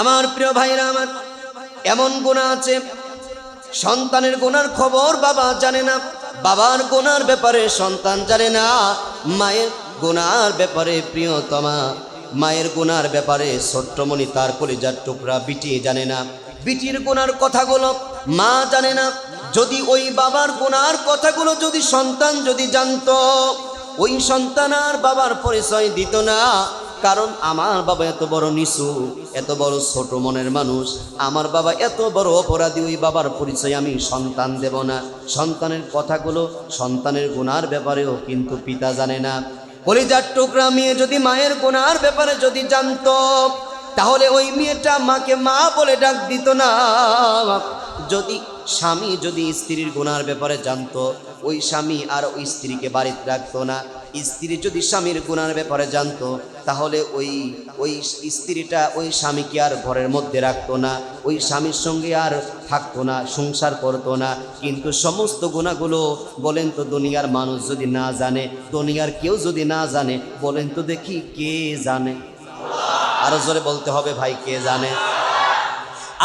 আমার প্রিয় ভাইরা আমার, এমন গুনাহ আছে সন্তানের গুনার খবর বাবা জানে না, বাবার গুনার ব্যাপারে সন্তান জানে না, মায়ের গুনার ব্যাপারে প্রিয়তমা মায়ের গুনার ব্যাপারে ছোট্টমণি তার কলিজার টুকরা বিটি জানে না, বিটির গুনার কথাগুলো মা জানে না। যদি ওই বাবার গুনার কথাগুলো যদি সন্তান যদি জানতো, ওই সন্তান আর বাবার পরিচয় দিত না। কারণ আমার বাবা এত বড় নিচু, এত বড় ছোট মনের মানুষ, আমার বাবা এত বড় অপরাধী, ওই বাবার পরিচয় আমি সন্তান দেব না। সন্তানের কথাগুলো, সন্তানের গুনার ব্যাপারেও কিন্তু পিতা জানে না। কলিজার টুকরা মেয়ে যদি মায়ের গুনার ব্যাপারে যদি জানতো, তাহলে ওই মেয়েটা মাকে মা বলে ডাক দিত না। যদি স্বামী যদি স্ত্রীর গুনার ব্যাপারে জানতো, ওই স্বামী আর ওই স্ত্রীকে বাড়িতে রাখতো না। স্ত্রী যদি স্বামীর গুনার ব্যাপারে জানতো, তাহলে ওই স্ত্রীটা ওই স্বামীকে আর ঘরের মধ্যে রাখতো না, ওই স্বামীর সঙ্গে আর থাকতো না, সংসার করতো না। কিন্তু সমস্ত গুনাহগুলো বলেন তো দুনিয়ার মানুষ যদি না জানে, দুনিয়ার কেউ যদি না জানে, বলেন তো দেখি কে জানে? আরো জোরে বলতে হবে ভাই, কে জানে?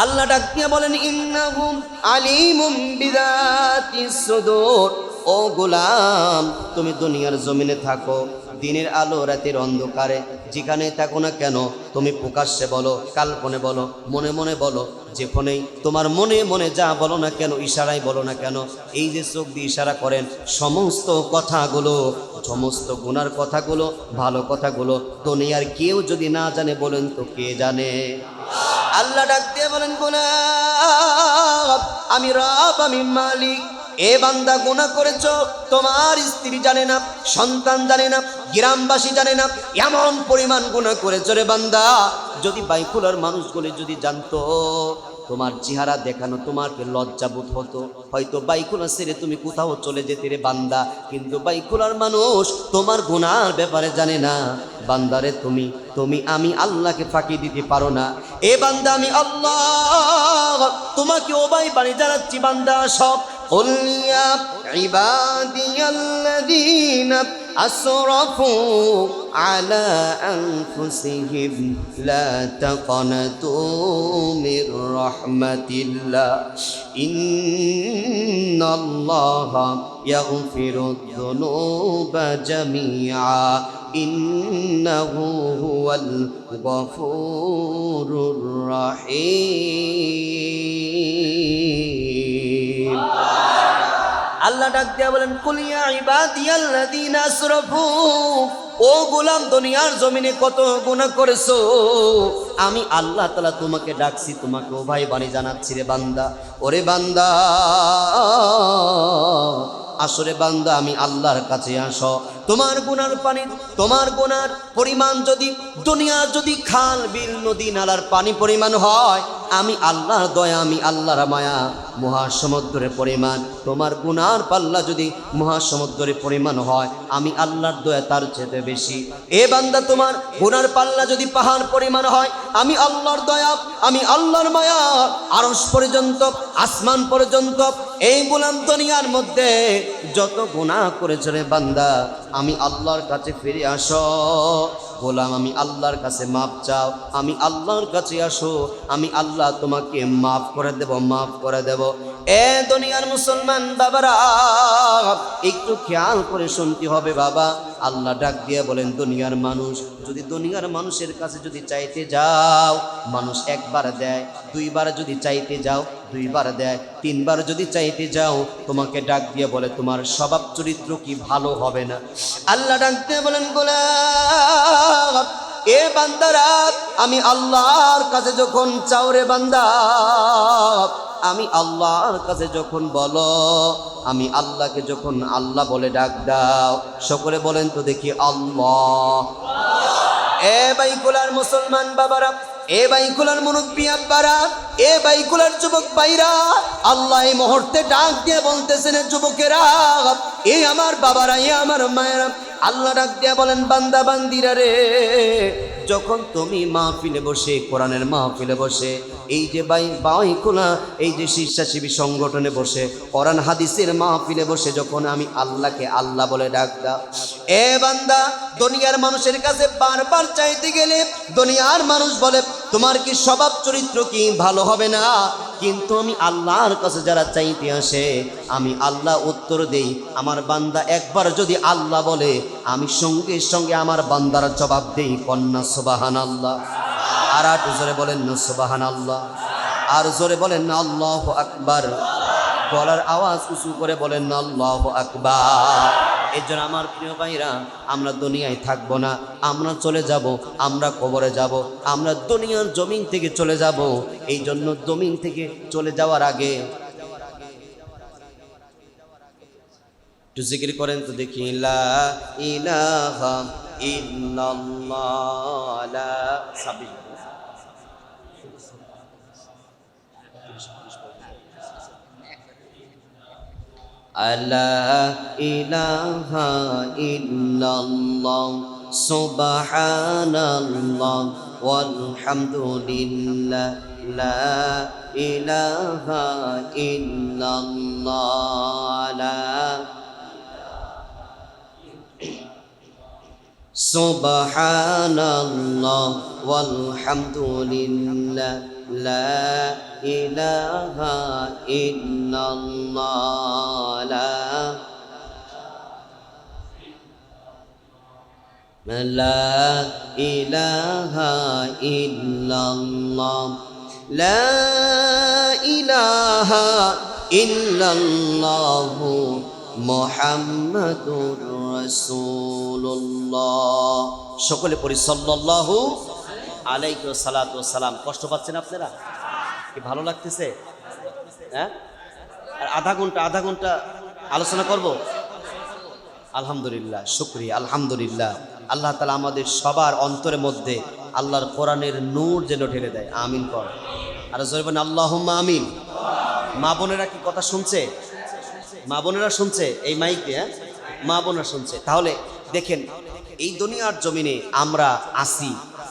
আল্লাহ ডাক দিয়ে বলেন, ইন্নাহুম আলিমুম বিযাতিস সুদূর। ও গোলাম, তুমি দুনিয়ার জমিনে থাকো, দিনের আলো রাতের অন্ধকারে, যেখানে থাকো না কেন, তুমি প্রকাশ্যে বলো, কাল্পনে বলো, মনে মনে বলো, যেখানেই তোমার মনে মনে যা বলো না কেন, ইশারায় বলো না কেন, এই যে চোখ দিয়ে ইশারা করেন, সমস্ত কথাগুলো, সমস্ত গুনার কথাগুলো, ভালো কথাগুলো দুনিয়ার কেউ যদি না জানে, বলেন তো কে জানে? আল্লাহ ডাক দিয়ে বলেন, গোলাম আমি রব, আমি মালিক। এ বান্দা গুনাহ করেছো, তোমার স্ত্রী জানে না, সন্তান জানে না, গ্রামবাসী জানে না, এমন পরিমাণ গুনাহ করেছো রে বান্দা। যদি বাইকুলার মানুষগুলি যদি জানতো, তোমার চেহারা দেখানো তোমাকে লজ্জাবোধ হতো, হয়তো বাইকুলা ছেড়ে তুমি কোথাও চলে যেতে রে বান্দা। কিন্তু বাইকুলার মানুষ তোমার গুনার ব্যাপারে জানে না। বান্দারে তুমি আমি আল্লাহকে ফাঁকি দিতে পারো না। এ বান্দা আমি আল্লাহ তোমাকে ওবাই বাড়ি জানাচ্ছি, বান্দা সব قل يا عبادي الذين أسرفوا على أنفسهم لا تقنطوا من رحمة الله إن الله يغفر الذنوب جميعا إنه هو الغفور الرحيم। আল্লাহ ডাক দিয়া বলেন, কুল ইয়া ইবাদিয়াল্লাযীনা আসরাফু। ও গোলাম, দুনিয়ার জমিনে কত গুনাহ করেছো, আমি আল্লাহ তাআলা তোমাকে ডাকছি, তোমাকে ও ভাই বাণী জানাচ্ছি রে বান্দা। ওরে বান্দা, আসরে বান্দা আমি আল্লাহর কাছে আসো। তোমার গুনার পানি, তোমার গুনার পরিমাণ যদি দুনিয়ার যদি খাল বিল নদী নালার পানি পরিমাণ হয়, আমি আল্লাহর দয়া, আমি আল্লাহর মায়া মহাসমুদ্রের পরিমাণ। তোমার গুনার পাল্লা যদি মহাসমুদ্রের পরিমাণ হয়, আমি আল্লাহর দয়া তার চেয়ে বেশি। এ বান্দা, তোমার গুনার পাল্লা যদি পাহাড় পরিমাণ হয়, আমি আল্লাহর দয়া, আমি আল্লাহর মায়া আরশ পর্যন্ত, আসমান পর্যন্ত। এই গোলাম দুনিয়ার মধ্যে যত গুনাহ করেছে রে বান্দা, আমি আল্লাহর কাছে ফিরে আসো। গোলাম আমি আল্লাহর কাছে মাপ চাও, আমি আল্লাহর কাছে আসো, আমি আল্লাহ তোমাকে মাফ করে দেব, মাফ করে দেব। এ দুনিয়ার মুসলমান বাবারা, একটু খেয়াল করে শুনতে হবে বাবা। আল্লাহ ডাক দিয়ে বলেন, দুনিয়ার মানুষ যদি দুনিয়ার মানুষের কাছে যদি চাইতে যাও, মানুষ একবার দেয়, দুইবার যদি চাইতে যাও দুইবার দেয়, তিনবার যদি চাইতে যাও, তোমাকে ডাক দিয়ে বলে তোমার স্বভাব চরিত্র কি ভালো হবে না। আল্লাহ ডাক দিয়ে বলেন, গোলাম এ বান্দারা, আমি আল্লাহর কাছে যখন চাও রে বান্দা, আমি আল্লাহর কাছে যখন বলো, আমি আল্লাহকে যখন আল্লাহ বলে ডাক দাও, সকলে বলেন তো দেখি আল্লাহ। এ বাইকুলার মুসলমান বাবারা, এ বাইকুলার মুরব্বী আব্বারা, এ বাইকুলার যুবক ভাইরা, আল্লাহ এই মুহূর্তে ডাক দিয়ে বলতেছেন, যুবকেরা, এ আমার বাবারা, এ আমার মায়েরা, আল্লাহ ডাক দিয়া বলেন, বান্দা বান্দিরা রে, যখন তুমি মাহফিলে বসে, কোরআনের মাহফিলে বসে, এই যে বাইকুলা, এই যে স্বেচ্ছাসেবী সংগঠনে বসে, কোরআন হাদিসের মাহফিলে বসে যখন আমি আল্লাহকে আল্লাহ বলে ডাক দাও, এ বান্দা, দুনিয়ার মানুষের কাছে বারবার চাইতে গেলে দুনিয়ার মানুষ বলে তোমার কি স্বভাব চরিত্র কি ভালো হবে না, কিন্তু আমি আল্লাহর কাছে যারা চাইতে আসে আমি আল্লাহ উত্তর দেই। আমার বান্দা একবার যদি আল্লাহ বলে আমি সঙ্গে সঙ্গে আমার বান্দার জবাব দেই, কন্যা সুবহানাল্লাহ। আর একটু জোরে বলেন না সুবহানাল্লাহ, আর জোরে বলেন না আল্লাহু আকবার, গলার আওয়াজ উঁচু করে বলেন না আল্লাহু আকবার। এর জন্য আমার প্রিয় ভাইরা, আমরা দুনিয়ায় থাকবো না, আমরা চলে যাব, আমরা কবরে যাব, আমরা দুনিয়ার জমিন থেকে চলে যাব। এই জন্য জমিন থেকে চলে যাওয়ার আগে একটু জিকির করেন তো দেখি, লা ইলাহা ইল্লাল্লাহ, লা সাবিল লা ইলাহা ইল্লাল্লাহ সুবহানাল্লাহ ওয়ালহামদুলিল্লাহ, লা ইলাহা ইল্লাল্লাহ, লা সুবহানাল্লাহ ওয়ালহামদুলিল্লাহ, লা ইলাহা ইল্লাল্লাহ, লা ইলাহা ইল্লাল্লাহ, লা ইলাহা ইল্লাল্লাহ মুহাম্মাদুর রাসূলুল্লাহ। সকলে পড়ি সাল্লাল্লাহু আলাইহি সাল্লাতু ওয়াসালাম। কষ্ট পাচ্ছেন আপনারা? কি ভালো লাগতেছে? হ্যাঁ, আর আধা ঘন্টা আলোচনা করব। আলহামদুলিল্লাহ, শুকরিয়া, আলহামদুলিল্লাহ। আল্লাহ তাআলা আমাদের সবার অন্তরের মধ্যে আল্লাহর কোরআনের নূর যেন ঢেলে দেয়। আমিন কর। আর জোরে বলেন আল্লাহুম্মা আমিন। মা বোনেরা কি কথা শুনছে? মা বোনেরা শুনছে এই মাইকে? হ্যাঁ, মা বোনেরা শুনছে। তাহলে দেখেন, এই দুনিয়ার জমিনে আমরা আসি,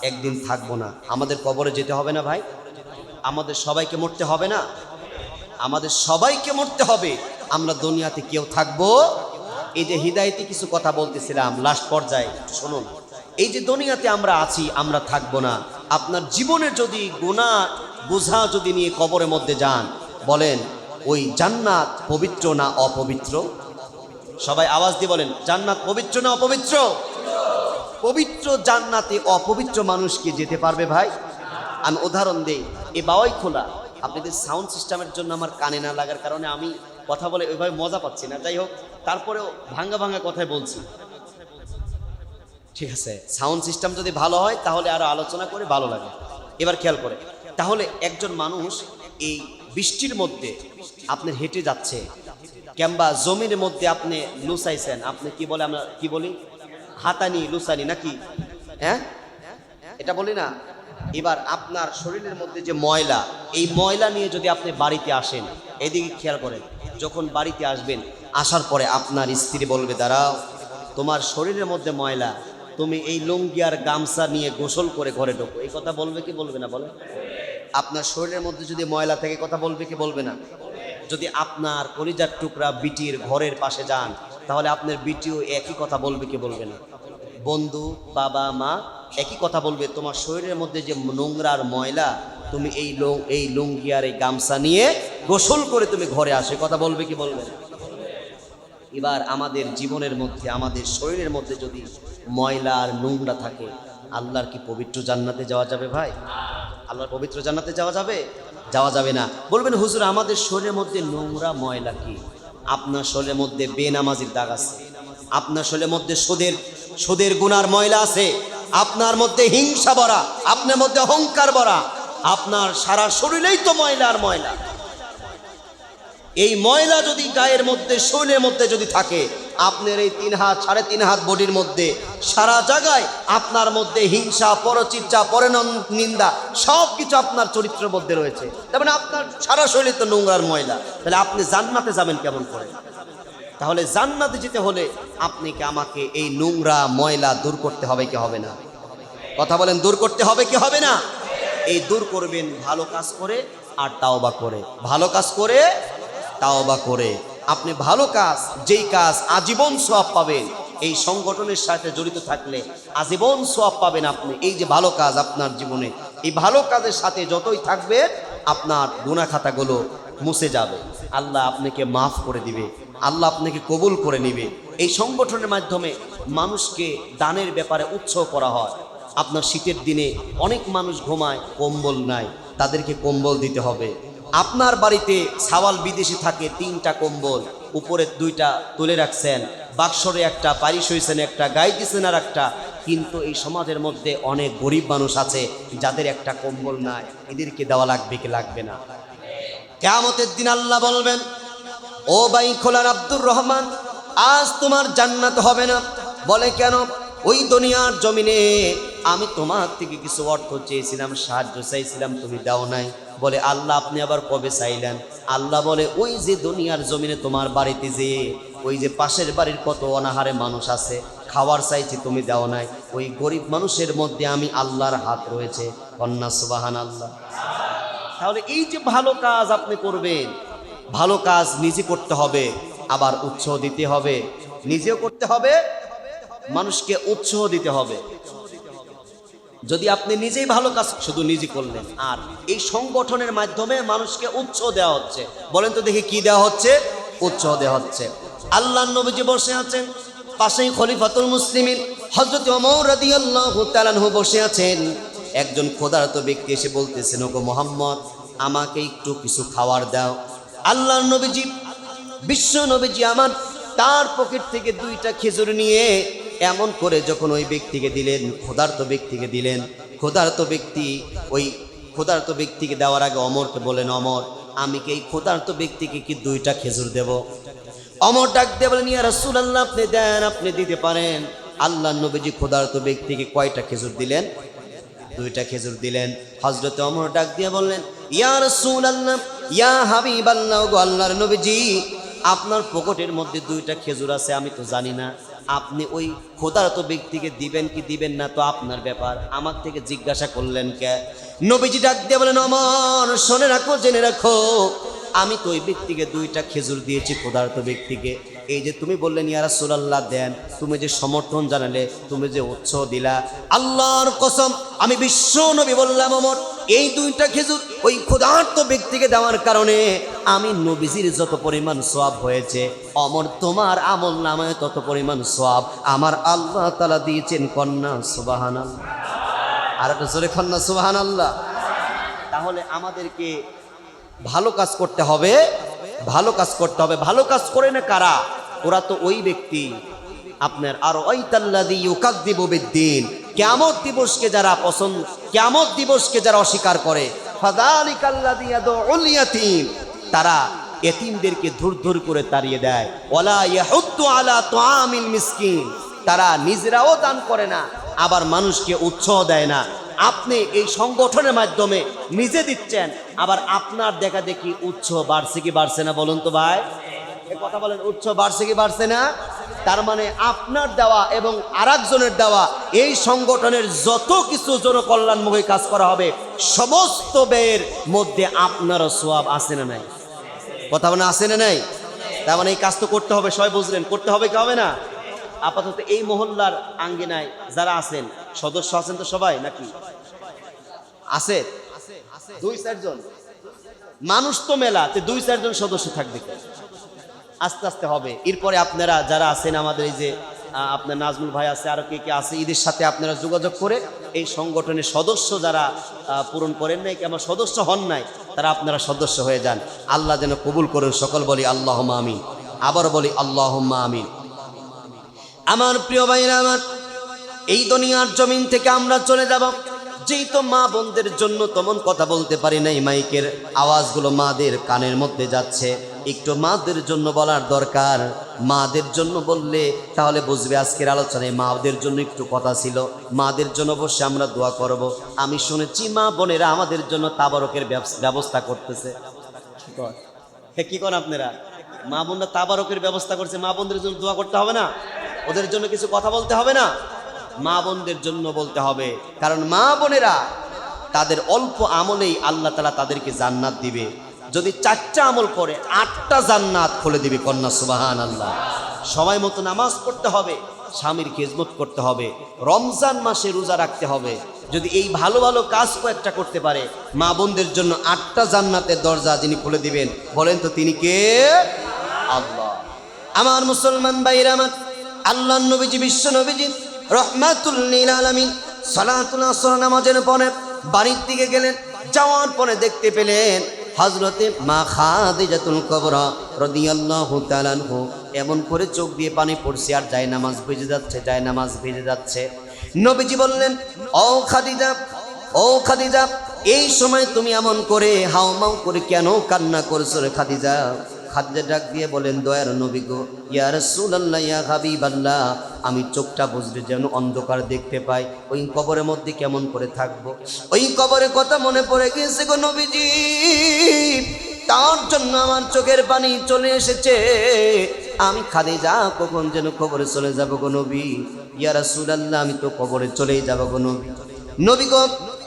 একদিন থাকবো না। আমাদের কবরে যেতে হবে না ভাই? আমাদের সবাইকে মরতে হবে না? আমাদের সবাইকে মরতে হবে। আমরা দুনিয়াতে কেউ থাকবো? এই যে হিদায়াতে কিছু কথা বলতেছিলাম লাস্ট পর্যায়ে, শুনুন। এই যে দুনিয়াতে আমরা আছি, আমরা থাকবো না। আপনার জীবনের যদি গুনাহ বোঝা যদি নিয়ে কবরের মধ্যে যান, বলেন ওই জান্নাত পবিত্র না অপবিত্র? সবাই আওয়াজ দিয়ে বলেন, জান্নাত পবিত্র না অপবিত্র? পবিত্র জান্নাতে অপবিত্র মানুষ কি যেতে পারবে ভাই? আমি উদাহরণ দেই, এই বাওয়াই খোলা, আপনাদের সাউন্ড সিস্টেমের জন্য আমার কানে না লাগার কারণে আমি কথা বলে ওইভাবে মজা পাচ্ছি না। যাই হোক, তারপরেও ভাঙ্গা ভাঙ্গা কথাই বলছি, ঠিক আছে? সাউন্ড সিস্টেম যদি ভালো হয় তাহলে আরো আলোচনা করে ভালো লাগে। এবার খেয়াল করে, তাহলে একজন মানুষ এই বৃষ্টির মধ্যে আপনি হেঁটে যাচ্ছে, কিংবা জমির মধ্যে আপনি লুসাইছেন, আপনি কি বলে, আমরা কি বলি, হাতানি লুসানি নাকি? হ্যাঁ, এটা বলি না? এবার আপনার শরীরের মধ্যে যে ময়লা, এই ময়লা নিয়ে যদি আপনি বাড়িতে আসেন, এদিকে খেয়াল করেন, যখন বাড়িতে আসবেন, আসার পরে আপনার স্ত্রী বলবে, দাঁড়াও, তোমার শরীরের মধ্যে ময়লা, তুমি এই লুঙ্গি আর গামছা নিয়ে গোসল করে ঘরে ঢোকো। এই কথা বলবে কি বলবে না? বলে। আপনার শরীরের মধ্যে যদি ময়লা থাকে, কথা বলবে কি বলবে না? যদি আপনার কলিজার টুকরা বিটির ঘরের পাশে যান, তাহলে আপনার বিটিও একই কথা বলবে কি বলবে না? বন্ধু, বাবা, মা একই কথা বলবে, তোমার শরীরের মধ্যে যে নোংরা আর ময়লা, তুমি এই লুঙ্গি আর এই গামছা নিয়ে গোসল করে তুমি ঘরে আসে, কথা বলবে কি বলবে না? এবার আমাদের জীবনের মধ্যে, আমাদের শরীরের মধ্যে যদি ময়লা আর নোংরা থাকে, আল্লাহর কি পবিত্র জান্নাতে যাওয়া যাবে ভাই? আল্লাহর পবিত্র জান্নাতে যাওয়া যাবে? যাওয়া যাবে না। বলবেন হুজুর, আমাদের শরীরের মধ্যে নোংরা ময়লা কি? আপনার শরীরের মধ্যে বেনামাজির দাগ আছে, আপনার শরীরের মধ্যে সুদের গুনার ময়লা আছে, আপনার মধ্যে হিংসা ভরা, আপনার মধ্যে অহংকার ভরা, আপনার সারা শরীরেই তো ময়লা আর ময়লা। এই ময়লা যদি গায়ের মধ্যে, শরীরের মধ্যে যদি থাকে, আপনার এই 3 হাত 3.5 হাত বডির মধ্যে সারা জায়গায় আপনার মধ্যে হিংসা, পরচর্চা, পরনিন্দা সব কিছু আপনার চরিত্রের মধ্যে রয়েছে, তার মানে আপনার সারা শরীরে তো নোংরার ময়লা, তাহলে আপনি জান্নাতে যাবেন কেমন করে? তাহলে জান্নাতে যেতে হলে আপনাকে আমাকে এই নোংরা ময়লা দূর করতে হবে কি হবে না? কথা বলেন, দূর করতে হবে কি হবে না? এই দূর করবেন ভালো কাজ করে আর তাওবা করে। ভালো কাজ করে তাওবা করে। আপনি ভালো কাজ, যেই কাজ আজীবন সওয়াব পাবেন, এই সংগঠনের সাথে জড়িত থাকলে আজীবন সওয়াব পাবেন আপনি। এই যে ভালো কাজ আপনার জীবনে, এই ভালো কাজের সাথে যতই থাকবেন আপনার গুনাহ খাতাগুলো মুছে যাবে, আল্লাহ আপনাকে মাফ করে দিবে, আল্লাহ আপনাকে কবুল করে নিবে। এই সংগঠনের মাধ্যমে মানুষকে দানের ব্যাপারে উৎসাহ করা হয়। আপনার শীতের দিনে অনেক মানুষ ঘুমায়, কম্বল নাই, তাদেরকে কম্বল দিতে হবে। আপনার বাড়িতে সাওয়াল বিদেশি থাকে, 3টা কম্বল, উপরে 2টা তুলে রাখছেন, বাক্সরে একটা, পারিশ হয়েছেন একটা, গায়ে দিয়েছেন আর একটা, কিন্তু এই সমাজের মধ্যে অনেক গরিব মানুষ আছে যাদের একটা কম্বল নাই। এদেরকে দেওয়া লাগবে কি লাগবে না? কিয়ামতের দিন আল্লাহ বলবেন, ও ভাই খোলার আব্দুর রহমান, আজ তোমার জান্নাত হবে না। বলে কেন? ওই দুনিয়ার জমিনে আমি তোমার থেকে কিছু অর্থ চেয়েছিলাম, সাহায্য চাইছিলাম, তুমি দাও নাই। বলে আল্লাহ আপনি আবার কবে চাইলেন? আল্লাহ বলে ওই যে দুনিয়ার জমিনে তোমার বাড়িতে যে ওই যে পাশের বাড়ির কত অনাহারে মানুষ আছে, খাওয়ার চাইছি, তুমি দাও নাই। ওই গরিব মানুষের মধ্যে আমি আল্লাহর হাত রয়েছে। কন্যা সুবহানাল্লাহ। তাহলে এই যে ভালো কাজ আপনি করবেন, ভালো কাজ নিজে করতে হবে, আবার উৎসাহ দিতে হবে, নিজেও করতে হবে, মানুষকে উৎসাহ দিতে হবে। যদি আপনি নিজেই ভালো কাজ শুধু নিজে করলেন, আর এই সংগঠনের মাধ্যমে মানুষকে উৎসাহ দেওয়া হচ্ছে, বলেন তো দেখি কি দেওয়া হচ্ছে? উৎসাহ দেওয়া হচ্ছে। আল্লাহর নবীজি বসে আছেন, পাশেই খলিফাতুল মুসলিমিন হযরত ওমর রাদিয়াল্লাহু তাআলা আনহু বসে আছেন। একজন ক্ষুধার্ত ব্যক্তি এসে বলতেছেন, ওগো মুহাম্মদ, আমাকে একটু কিছু খাবার দাও। আল্লাহর নবীজি, বিশ্ব নবীজি আমার তার পকেট থেকে 2টা খেজুর নিয়ে এমন করে যখন ওই ব্যক্তিকে দিলেন, ক্ষুধার্ত ব্যক্তিকে দিলেন, ক্ষুধার্ত ব্যক্তিকে দেওয়ার আগে অমরকে বলেন, অমর, আমি কি এই ক্ষুধার্ত ব্যক্তিকে কি 2টা খেজুর দেব? অমর ডাক দিয়ে বলেন, ইয়া রাসূলুল্লাহ, আপনি দেন, আপনি দিতে পারেন। আল্লাহর নবীজি ক্ষুধার্ত ব্যক্তিকে কয়টা খেজুর দিলেন? 2টা খেজুর দিলেন। হযরত ওমর ডাক দিয়ে বললেন, ইয়া রাসূলুল্লাহ, ইয়া হাবিবাল্লাহ, গো আল্লাহর নবীজি, আপনার পকেটের মধ্যে 2টা খেজুর আছে, আমি তো জানি না, আপনি ওই ক্ষুধার্ত ব্যক্তিকে দিবেন কি দিবেন না তো আপনার ব্যাপার, আমার থেকে জিজ্ঞাসা করলেন কে? নবীজি ডাক দিয়ে বলেন, ওমর, শুনে রাখো, জেনে রাখো, আমি তো ওই ব্যক্তিকে 2টা খেজুর দিয়েছি, ক্ষুধার্ত ব্যক্তিকে। এই যে তুমি বললেন ইয়া রাসূলুল্লাহ দেন, তুমি যে সমর্থন জানালে, তুমি যে উৎসাহ দিলা, আল্লাহর কসম, আমি বিশ্ব নবী বললাম, ওমর, এই 2টা খেজুর ওই ক্ষুধার্ত ব্যক্তিকে দেওয়ার কারণে আমি নবীজির যত পরিমাণ সওয়াব হয়েছে, ওমর, তোমার আমল নামায় তত পরিমাণ সওয়াব আমার আল্লাহ তাআলা দিয়েছেন। কন্যা সুবহানাল্লাহ। আর একটা জোরে কন্যা সুবহানাল্লাহ। তাহলে আমাদেরকে ভালো কাজ করতে হবে, ভালো কাজ করতে হবে। ভালো কাজ করে না কারা? ওরা তো ওই ব্যক্তি আপনার, আর ওয়াইতাল্লাযী ইউকাযযিবু বিদ্দীন, কিয়ামত দিবসকে যারা পছন্দ, কিয়ামত দিবসকে যারা অস্বীকার করে, ফাযালিকাল্লাযী ইয়াদউল ইয়াতীম, তারা এতিমদেরকে ধুর করে তাড়িয়ে দেয়। ওয়ালা ইয়াহুদ্দু আলা তুআমিল মিসকিন, তারা নিজেরাও দান করে না, আবার মানুষকে উৎসাহ দেয় না। আপনি এই সংগঠনের মাধ্যমে নিজে দিচ্ছেন, আবার আপনার দেখা দেখি উৎসাহ বাড়ছে কি বাড়ছে না? বলুন তো ভাই, এই কথা বলেন, উৎসাহ বাড়ছে কি বাড়ছে না? তার মানে আপনার দেওয়া এবং আরেকজনের দেওয়া, এই সংগঠনের যত কিছু জনকল্যাণমুখী কাজ করা হবে, সমস্ত ব্যয়ের মধ্যে আপনারও সওয়াব আছে না নাই? কথা বলেন, আছে না নাই? তার মানে এই কাজ তো করতে হবে, সবাই বুঝলেন, করতে হবে কি হবে না? আপাতত এই মহল্লার আঙ্গিনায় যারা আছেন, সদস্য আছেন তো সবাই নাকি? আছে 2-4 জন মানুষ তো মেলা, 2-4 জন সদস্য থাকবে, আস্তে আস্তে হবে। এরপরে আপনারা যারা আছেন, আমাদের এই যে আপনার নাজমুল ভাই আছে, আরো কে কে আছে, এদের সাথে আপনারা যোগাযোগ করে এই সংগঠনের সদস্য যারা পূরণ করেন নাই, আমার সদস্য হন নাই, তারা আপনারা সদস্য হয়ে যান। আল্লাহ যেন কবুল করুন। সকল বলি আল্লাহুম্মা আমিন। আবার বলি আল্লাহুম্মা আমিন। আমার প্রিয় ভাইরা আমার, এই দুনিয়ার জমিন থেকে আমরা চলে যাব, যেই তো মা বোনদের জন্য তেমন কথা বলতে পারি নাই, মাইকের আওয়াজগুলো মাদের কানের মধ্যে যাচ্ছে, একটু মাদের জন্য বলার দরকার। মাদের জন্য বললে তাহলে বুঝবে আজকের আলোচনায় মাদের জন্য একটু কথা ছিল। মাদের জন্য বসে আমরা দোয়া করব। আমি শুনেছি মা বোনেরা আমাদের জন্য তাবারকের ব্যবস্থা করতেছে। কি করেন আপনারা? মা বোনরা তাবারকের ব্যবস্থা করছে, মা বোনদের জন্য দোয়া করতে হবে না? ওদের জন্য কিছু কথা বলতে হবে না? মা বোনদের জন্য বলতে হবে, কারণ মা বোনেরা তাদের অল্প আমলেই আল্লাহ তাআলা তাদেরকে জান্নাত দিবে। যদি 4টা আমল করে 8টা জান্নাত খুলে দিবে। কন্যা সুবহানাল্লাহ। সময় মতো নামাজ পড়তে হবে, স্বামীর খেজমত করতে হবে, রমজান মাসে রোজা রাখতে হবে। যদি এই ভালো ভালো কাজ কয়েকটা করতে পারে, মা বোনদের জন্য 8টা জান্নাতের দরজা যিনি খুলে দিবেন, বলেন তো তিনি কে? আল্লাহ। আমার মুসলমান ভাইরা আমার, আল্লাহর নবীজি, বিশ্ব নবীজি রহমাতুল লিল আলামিন সালাতুল আসর নামাজের পরে বাড়ির দিকে গেলেন। যাওয়ার পরে দেখতে পেলেন হযরতে মা খাদিজাতুল কুবরা রাদিয়াল্লাহু তাআলা আনহু এমন করে চোখ দিয়ে পানি পড়ছে আর যায় নামাজ ভিজে যাচ্ছে, যায় নামাজ ভিজে যাচ্ছে। নবীজি বললেন, ও খাদিজা, ও খাদিজা, এই সময় তুমি এমন করে হাউমাউ করে কেন কান্না করছো রে খাদিজা? খাদিজা ডাক দিয়ে বলেন, দয়ার নবী গো, ইয়া রাসূলুল্লাহ, ইয়া হাবিবাল্লাহ, আমি চোখটা বুঝলে যেন অন্ধকার দেখতে পাই, ওই কবরের মধ্যে কেমন করে থাকবো? ওই কবরের কথা মনে পড়ে গেছে গো নবীজি, তার জন্য আমার চোখের পানি চলে এসেছে। আমি খাদিজা কখন যেন কবরে চলে যাব গো নবী। ইয়া রাসূলুল্লাহ, আমি তো কবরে চলেই যাব গো নবী। নবী গো,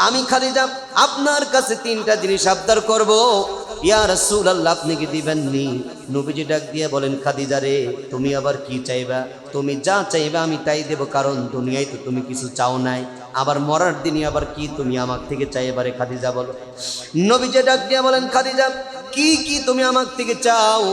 আমি খাদিজা আপনার কাছে 3টা জিনিস আবদার করব। ইয়া রাসূলুল্লাহ, আপনি কি দিবেন নি? নবীজি ডাক দিয়ে বলেন, খাদিজা রে, তুমি আবার কি চাইবা? তুমি যা চাইবা আমি তাই দেব, কারণ দুনিয়ায় তো তুমি কিছু চাও নাই, আবার মরার দিনে আবার কি তুমি আমার থেকে চাইবা রে খাদিজা, বলো। নবীজি ডাক দিয়ে বলেন, খাদিজা কি কি তুমি আমার থেকে চাও?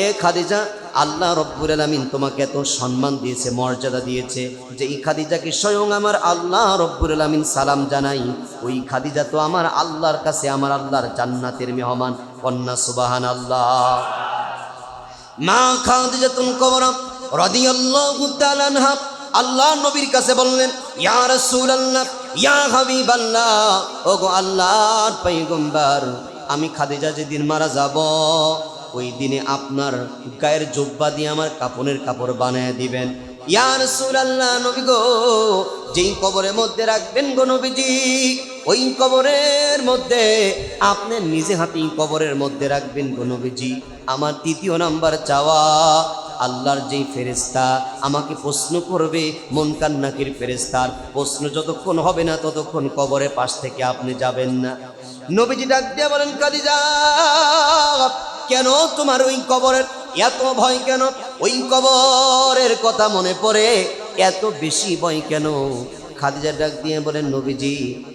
এ খাদিজা, আল্লাহ রব্বুল আলামিন তোমাকে এত সম্মান দিয়েছে, মর্যাদা দিয়েছে, যে এই খাদিজাকে স্বয়ং আমার আল্লাহ রব্বুল আলামিন সালাম জানাই। ওই খাদিজা তো আমার আল্লাহর কাছে আমার আল্লাহর জান্নাতের মেহমান। কন্যা সুবহানাল্লাহ। মা খাদিজাতুল কুবরা রাদিয়াল্লাহু তাআলা আনহা আল্লাহ নবীর কাছে বললেন, ইয়া রাসূলুল্লাহ, ইয়া হাবিবাল্লাহ, ওগো আল্লাহর পয়গম্বর, আমি খাদিজা যেদিন মারা যাব, ওই দিনে আপনার গায়ের জুব্বা দিয়ে আমার কাপনের কাপড় বানায় দিবেন। ইয়া রাসূলুল্লাহ, নবী গো, যেই কবরের মধ্যে রাখবেন গো নবীজি, ওই কবরের মধ্যে আপনি নিজে হাতেই কবরের মধ্যে রাখবেন গো নবীজি। আমার 3য় নাম্বার চাওয়া, আল্লাহর যেই ফেরেশতা আমাকে প্রশ্ন করবে, মুনকার নাকির ফেরেশতার প্রশ্ন যতক্ষণ হবে না ততক্ষণ কবরের পাশ থেকে আপনি যাবেন না। নবীজি ডাক দিয়ে বলেন, খাদিজা, কেন তোমার ওই কবরের এত ভয় কেন? ওই কবরের কথা মনে পড়ে এত বেশি ভয় কেন? খাদিজা ডাক দিয়ে বলেন, নবীজি,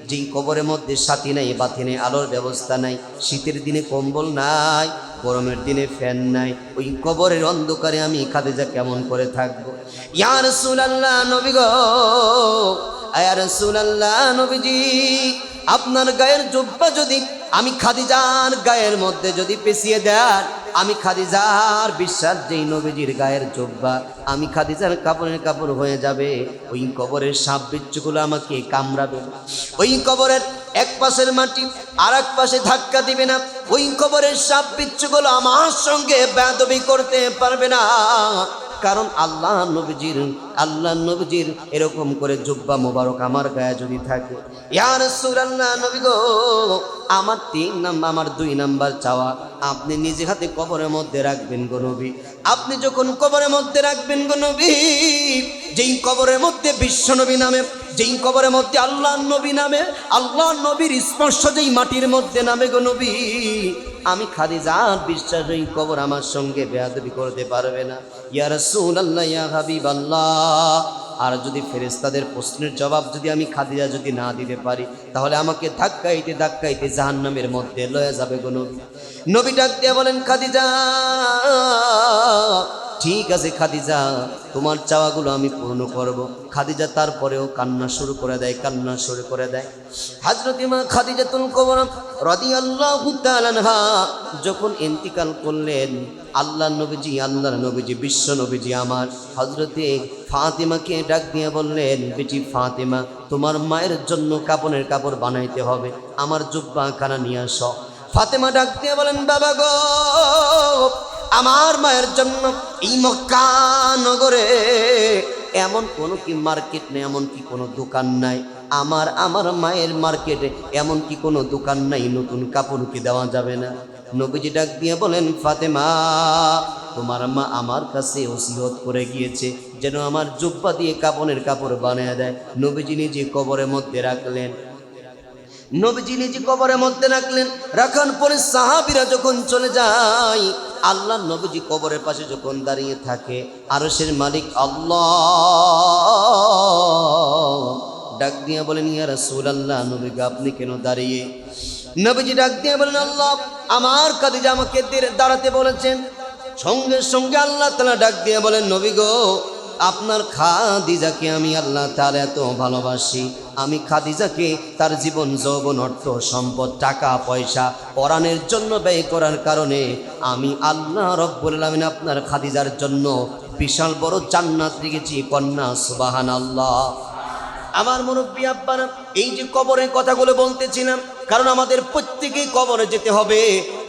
যেই কবরের মধ্যে সাথী নাই, বাতি নেই, আলোর ব্যবস্থা নাই, শীতের দিনে কম্বল নাই, গরমের দিনে ফ্যান নাই, ওই কবরের অন্ধকারে আমি খাদিজা কেমন করে থাকবো? ইয়া রাসূলুল্লাহ, নবী গো, ইয়া রাসূলুল্লাহ, নবীজি, আপনার গায়ের জুব্বা যদি আমি খাদিজার গায়ের মধ্যে যদি পেঁচিয়ে দেন, আমি খাদিজার বিশ্বাস, যেই নবীজির গায়ের জুব্বা আমি খাদিজার কাপড়ের কাপড় হয়ে যাবে। ওই কবরের সাপ বিচ্ছুগুলো আমাকে কামড়াবে, ওই কবরের এক পাশের মাটি আর এক পাশে ধাক্কা দিবে না, ওই কবরের সাপ বিচ্ছুগুলো আমার সঙ্গে বেয়াদবি করতে পারবে না, কারণ আল্লাহ নবীজির এরকম করে জুব্বা মোবারক আমার গায়ে যদি থাকে। ইয়া রাসূলুল্লাহ, নবী গো, আমার 2 নাম্বার চাওয়া, আপনি নিজে হাতে কবরের মধ্যে রাখবেন গো নবী। আপনি যখন কবরের মধ্যে রাখবেন গো নবী, যেই কবরের মধ্যে বিশ্ব নবী নামে, যেই কবরের মধ্যে আল্লাহ নবী নামে, আল্লাহ নবীর স্পর্শ যেই মাটির মধ্যে নামে গো নবী, আমি খাদিজার বিশ্বাস, ওই কবর আমার সঙ্গে বেয়াদবি করতে পারবে না। ইয়া রাসূলুল্লাহ, ইয়া হাবিবাল্লাহ, আর যদি ফেরেশতাদের প্রশ্নের জবাব যদি আমি খাদিজা যদি না দিতে পারি, তাহলে আমাকে ধাক্কাইতে ধাক্কাইতে জাহান্নামের মধ্যে লয়ে যাবে গো নবী। নবী ডাক দিয়ে বলেন, খাদিজা, ঠিক আছে খাদিজা, তোমার চাওয়াগুলো আমি পূর্ণ করব। খাদিজা তারপরেও কান্না শুরু করে দেয়। হযরত মা খাদিজাতুল কুবরা রাদিয়াল্লাহু তাআলা আনহা যখন ইন্তিকাল করলেন, আল্লাহর নবীজি বিশ্ব নবীজি আমার হযরতে ফাতেমাকে ডাক দিয়ে বললেন, বেটি ফাতেমা, তোমার মায়ের জন্য কাপনের কাপড় বানাইতে হবে, আমার জুব্বা খানা নিয়ে আসো। ফাতেমা ডাক দিয়ে বলেন, বাবা গো, আমার মায়ের জন্য এই মক্কা নগরে এমন কোনো কি মার্কেট নেই, এমন কি কোনো দোকান নাই আমার মায়ের মার্কেটে এমন কি কোনো দোকান নাই নতুন কাপড় কি দেওয়া যাবে না? নবীজি ডাক দিয়ে বলেন, ফাতেমা তোমার মা আমার কাছে ওসিয়ত করে গিয়েছে যেন আমার জুব্বা দিয়ে কাপড়ের কাপড় বানিয়ে দেয়। নবীজি নিজে কবরের মধ্যে রাখলেন। নবীজি নিজে কবরের মধ্যে রাখলেন। রাখার পরে সাহাবীরা যখন চলে যায়, আল্লাহ নবীজি কবরের পাশে যখন দাঁড়িয়ে থাকে, আরশের মালিক আল্লাহ ডাক দিয়ে বলেন, ইয়া রাসূলুল্লাহ, নবী গো আপনি কেন দাঁড়িয়ে? নবীজি ডাক দিয়ে বলেন, আল্লাহ আমার খাদিজা আমাকে দাঁড়াতে বলেছেন। সঙ্গে সঙ্গে আল্লাহ তাআলা ডাক দিয়ে বলেন, নবী গো আপনার খাদিজাকে আমি আল্লাহ তাআলা এত ভালোবাসি, আমি খাদিজাকে তার জীবন যৌবন অর্থ সম্পদ টাকা পয়সা পরাণের জন্য ব্যয় করার কারণে আমি আল্লাহ রব্বুল আলামিন আপনার খাদিজার জন্য বিশাল বড় জান্নাত রেখেছি। কন্যা সুবহানাল্লাহ। আমার মুরব্বী আব্বারা, এই যে কবরের কথাগুলো বলতেছিলাম, কারণ আমাদের প্রত্যেকেই কবরে যেতে হবে।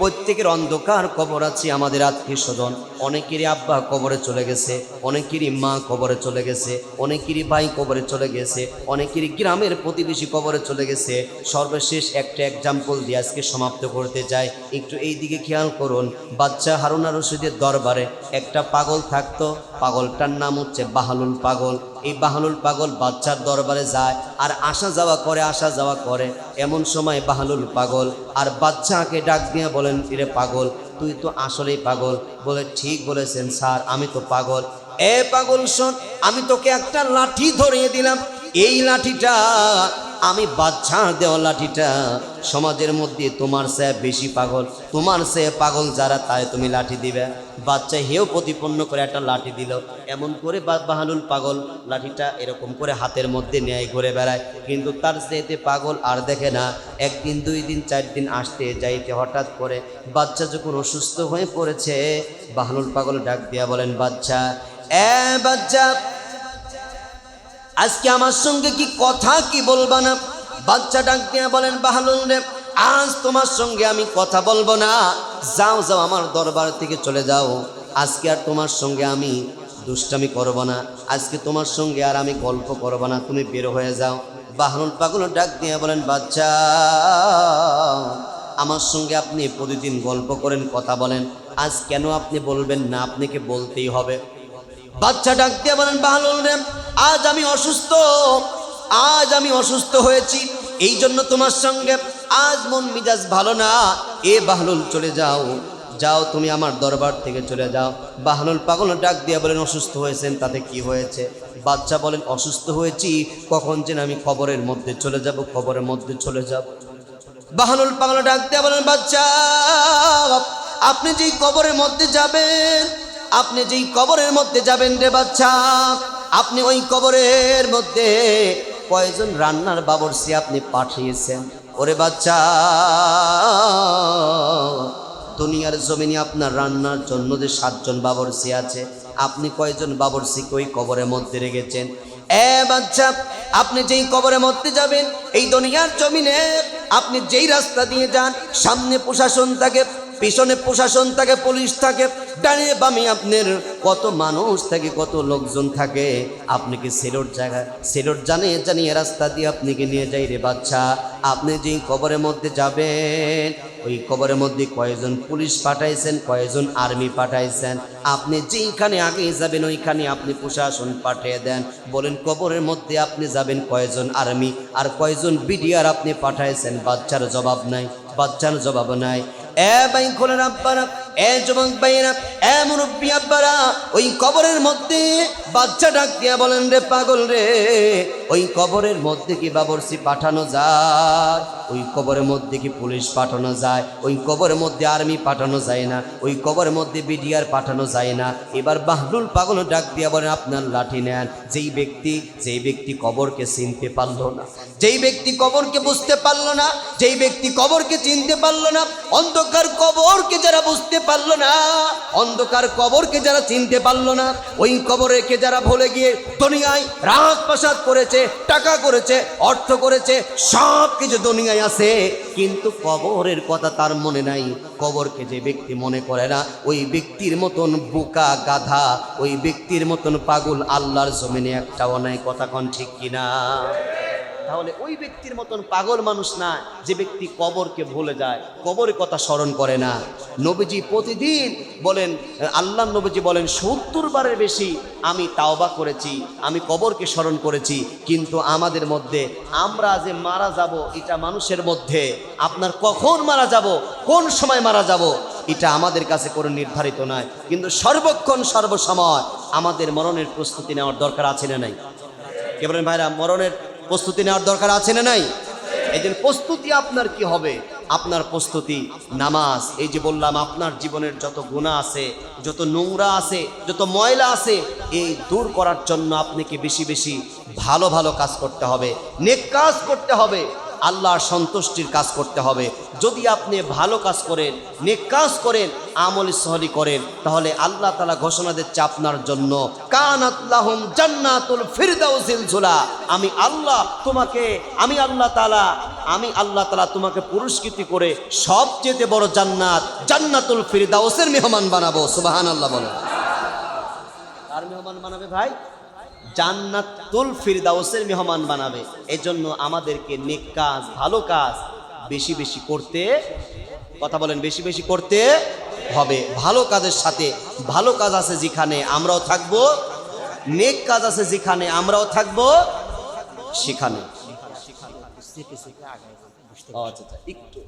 প্রত্যেকের অন্ধকার কবর আছে। আমাদের আত্মীয় স্বজন অনেকেরই আব্বা কবরে চলে গেছে, অনেকেরই মা কবরে চলে গেছে, অনেকেরই ভাই কবরে চলে গেছে, অনেকেরই গ্রামের প্রতিবেশী কবরে চলে গেছে। সর্বশেষ একটা এক্সাম্পল দিয়ে আজকে সমাপ্ত করতে চাই। একটু এই দিকে খেয়াল করুন। বাদশা হারুন আর রশিদের দরবারে একটা পাগল থাকতো। পাগলটার নাম হচ্ছে বাহলুল পাগল। এই বাহলুল পাগল বাদশার দরবারে যায় আর আসা যাওয়া করে। এমন সময় বাহলুল পাগল আর বাদশাকে ডাক দিয়ে বলেন, ইরে পাগল, তুই তো আসলেই পাগল। বলে, ঠিক বলেছেন স্যার, আমি তো পাগল। এ পাগল শোন, আমি তোকে একটা লাঠি ধরিয়ে দিলাম। এই লাঠিটা আমি বাদশাহ দেওয়া লাঠিটা, সমাজের মধ্যে তোমার চেয়ে বেশি পাগল, তোমার চেয়ে পাগল যারা তাই তুমি লাঠি দিবে। বাচ্চা হেও প্রতিপন্ন করে একটা লাঠি দিল। এমন করে বাহলুল পাগল লাঠিটা এরকম করে হাতের মধ্যে নেয়, ঘুরে বেড়ায়, কিন্তু তার চেয়েতে পাগল আর দেখে না। একদিন, 2 দিন, 4 দিন আসতে যাইতে হঠাৎ করে বাচ্চা যখন অসুস্থ হয়ে পড়েছে, বাহলুল পাগল ডাক দিয়া বলেন, বাচ্চা, বাচ্চা আজকে আমার সঙ্গে কি কথা কি বলবা না? বাচ্চা ডাক দিয়া বলেন, বাহলুল রে, আজ তোমার সঙ্গে আমি কথা বলবো না। যাও যাও, আমার দরবার থেকে চলে যাও। আজকে আর তোমার সঙ্গে আমি দুষ্টামি করব না, আজকে তোমার সঙ্গে আর আমি গল্প করব না, তুমি বের হয়ে যাও। বাহলুল পাগল ডাক দিয়া বলেন, বাচ্চা আমার সঙ্গে আপনি প্রতিদিন গল্প করেন, কথা বলেন, আজ কেন আপনি বলবেন না? আপনাকে বলতেই হবে। বাচ্চা ডাক দিয়ে বলেন, বাহলুল রে, আজ আমি অসুস্থ হয়েছি, এই জন্য তোমার সঙ্গে আজ মন মিজাজ ভালো না। এ বাহলুল চলে যাও, যাও তুমি আমার দরবার থেকে চলে যাও। বাহলুল পাগল ডাক দিয়ে বলেন, অসুস্থ হয়েছেন, তাতে কি হয়েছে? বাচ্চা বলেন, অসুস্থ হয়েছি, কখন যেন আমি কবরের মধ্যে চলে যাব, কবরের মধ্যে চলে যাব। বাহলুল পাগল ডাক দিয়ে বলেন, বাচ্চা আপনি যেই কবরের মধ্যে যাবেন, আপনি যেই কবরের মধ্যে যাবেন রে বাচ্চা, আপনি ওই কবরের মধ্যে কয়জন রান্নার বাবরসি আপনি পাঠিয়েছেন? ওরে বাচ্চা, দুনিয়ার জমিনে আপনার রান্নার জন্য যে 7 জন বাবরসি আছে, আপনি কয়জন বাবরসিকে ওই কবরের মধ্যে রেখেছেন? বাচ্চা, আপনি যেই কবরের মধ্যে যাবেন, এই দুনিয়ার জমিনে আপনি যেই রাস্তা দিয়ে যান, সামনে প্রশাসন থাকে, পিছনে প্রশাসন থাকে, পুলিশ থাকে, ডানে বামে আপনার কত মানুষ থাকে, কত লোকজন থাকে। আপনি কি সেলট জানিয়ে রাস্তা দিয়ে আপনাকে নিয়ে যাই রে বাচ্চা। আপনি যেই কবরের মধ্যে যাবেন, ওই কবরের মধ্যে কয়জন পুলিশ পাঠাইছেন, কয়জন আর্মি পাঠাইছেন? আপনি যেইখানে আগে যাবেন ওইখানে আপনি প্রশাসন পাঠিয়ে দেন। বলেন, কবরের মধ্যে আপনি যাবেন কয়জন আর্মি আর কয়জন বিডিআর আপনি পাঠাইছেন? বাচ্চার জবাব নাই, বাচ্চার জবাব নাই। ভাই খোলেন আব্বারা, যুবক ভাইরা, মুরব্বী আব্বারা, ওই কবরের মধ্যে বাচ্চা ডাক দিয়া বলেন, রে পাগল রে, ওই কবরের মধ্যে কি বাবরসি পাঠানো যায়? ওই কবরের মধ্যে কি পুলিশ পাঠানো যায়? ওই কবরের মধ্যে আর্মি পাঠানো যায় না, ওই কবরের মধ্যে বিডিআর পাঠানো যায় না। এবার বাহলুল পাগল ডাক দিয়া বলেন, আপনার লাঠি নেন। যেই ব্যক্তি কবরকে চিনতে পারলো না, যেই ব্যক্তি কবরকে বুঝতে পারলো না, যেই ব্যক্তি কবরকে চিনতে পারলো না, অন্ধকার কবরকে যারা বুঝতে পারলো না, অন্ধকার কবরকে যারা চিনতে পারলো না, ওই কবরকে যারা ভুলে গিয়ে দুনিয়ায় রাজপ্রাসাদ করেছে, টাকা করেছে, অর্থ করেছে, সব কিছু দুনিয়ায় আছে, কিন্তু কবরের কথা তার মনে নাই। কবরকে যে ব্যক্তি মনে করে না, ওই ব্যক্তির মতন বোকা গাধা, ওই ব্যক্তির মতন পাগল আল্লাহর জমিনে একটাও নাই। কথা কোন ঠিক কিনা? তাহলে ওই ব্যক্তির মতন পাগল মানুষ না যে ব্যক্তি কবরকে ভুলে যায়, কবরের কথা স্মরণ করে না। নবীজি প্রতিদিন বলেন, আল্লাহ নবীজি বলেন 70 বারের বেশি আমি তাওবা করেছি, আমি কবরকে স্মরণ করেছি। কিন্তু আমাদের মধ্যে আমরা যে মারা যাব, এটা মানুষের মধ্যে আপনার কখন মারা যাব, কোন সময় মারা যাব, এটা আমাদের কাছে কোনো নির্ধারিত নয়। কিন্তু সর্বক্ষণ সর্বসময় আমাদের মরণের প্রস্তুতি নেওয়ার দরকার আছে না নাই? কে বলেন ভাইরা, মরণের প্রস্তুতি নেওয়ার দরকার আছে না নাই? এই দিন প্রস্তুতি আপনার কি হবে? আপনার প্রস্তুতি নামাজ। এই যে বললাম, আপনার জীবনের যত গুনাহ আছে, যত নোংরা আছে, যত ময়লা আছে, এই দূর করার জন্য আপনাকে বেশি বেশি ভালো ভালো কাজ করতে হবে, নেক কাজ করতে হবে, আল্লাহর সন্তুষ্টির কাজ করতে হবে। যদি আপনি ভালো কাজ করেন, নেক কাজ করেন, আমল সহলি করেন, তাহলে আল্লাহ তাআলা ঘোষণা দিচ্ছে আপনার জন্য, কানাত লাহুম জান্নাতুল ফিরদাউসিল জুলা। আমি আল্লাহ তাআলা তোমাকে পুরস্কৃত করে সবচেয়ে বড় জান্নাত, জান্নাতুল ফিরদাউসের মেহমান বানাবো। সুবহানাল্লাহ বলেন। কার মেহমান বানাবে ভাই? জান্নাতুল ফিরদাউসের মেহমান বানাবে। এজন্য আমাদেরকে নেক কাজ, ভালো কাজ বেশি বেশি করতে, কথা বলেন, বেশি বেশি করতে হবে। ভালো কাজের সাথে, ভালো কাজ আছে যেখানে আমরাও থাকবো, নেক কাজ আছে যেখানে আমরাও থাকবো, সেখানে। আচ্ছা, একটু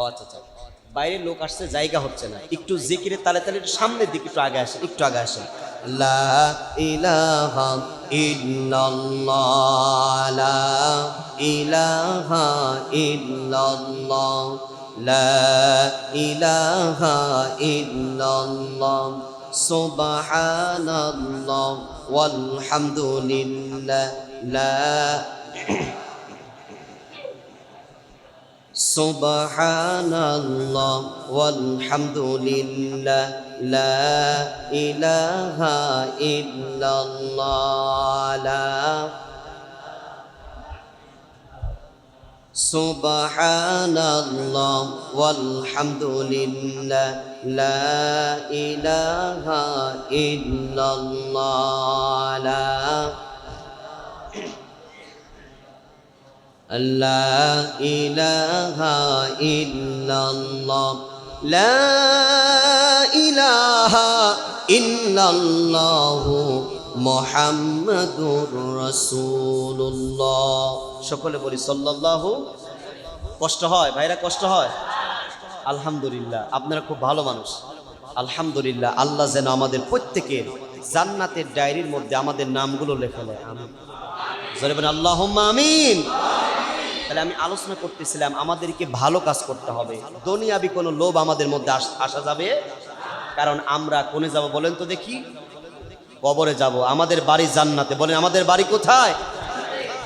আচ্ছা, বাইরের লোক আসছে, জায়গা হচ্ছে না, একটু জিকিরে তালে তালে সামনের দিকে একটু আগে আসেন, একটু আগে আসেন। লা ইলাহা ইল্লাল্লাহ, লা ইলাহা ইল্লাল্লাহ, লা ইলাহা ইল্লাল্লাহ, সুবহানাল্লাহ ওয়ালহামদুলিল্লাহ, লা সুবহানাল্লাহ ওয়ালহামদুলিল্লাহ, লা ইলাহা ইল্লাল্লাহ, সুবহানাল্লাহ ওয়ালহামদুলিল্লাহ, লা ইলাহা ইল্লাল্লাহ, লা ইলাহা ইল্লাল্লাহ, লা ইলাহা ইল্লাল্লাহ মুহাম্মাদুর রাসূলুল্লাহ। সকলে বলি সাল্লাল্লাহু। কষ্ট হয় ভাইরা, কষ্ট হয়? আলহামদুলিল্লাহ, আপনারা খুব ভালো মানুষ। আলহামদুলিল্লাহ, আল্লাহ যেন আমাদের প্রত্যেকের জান্নাতের ডায়েরির মধ্যে আমাদের নামগুলো লেখা নেয়। আমিন। জোরে বলেন আল্লাহুম্মা আমিন। তাহলে আমি আলোচনা করতেছিলাম, আমাদেরকে ভালো কাজ করতে হবে। দুনিয়াবি কোনো লোভ আমাদের মধ্যে আসা যাবে, কারণ আমরা কোনে যাব বলেন তো দেখি? কবরে যাব। আমাদের বাড়ি জান্নাতে। বলেন আমাদের বাড়ি কোথায়?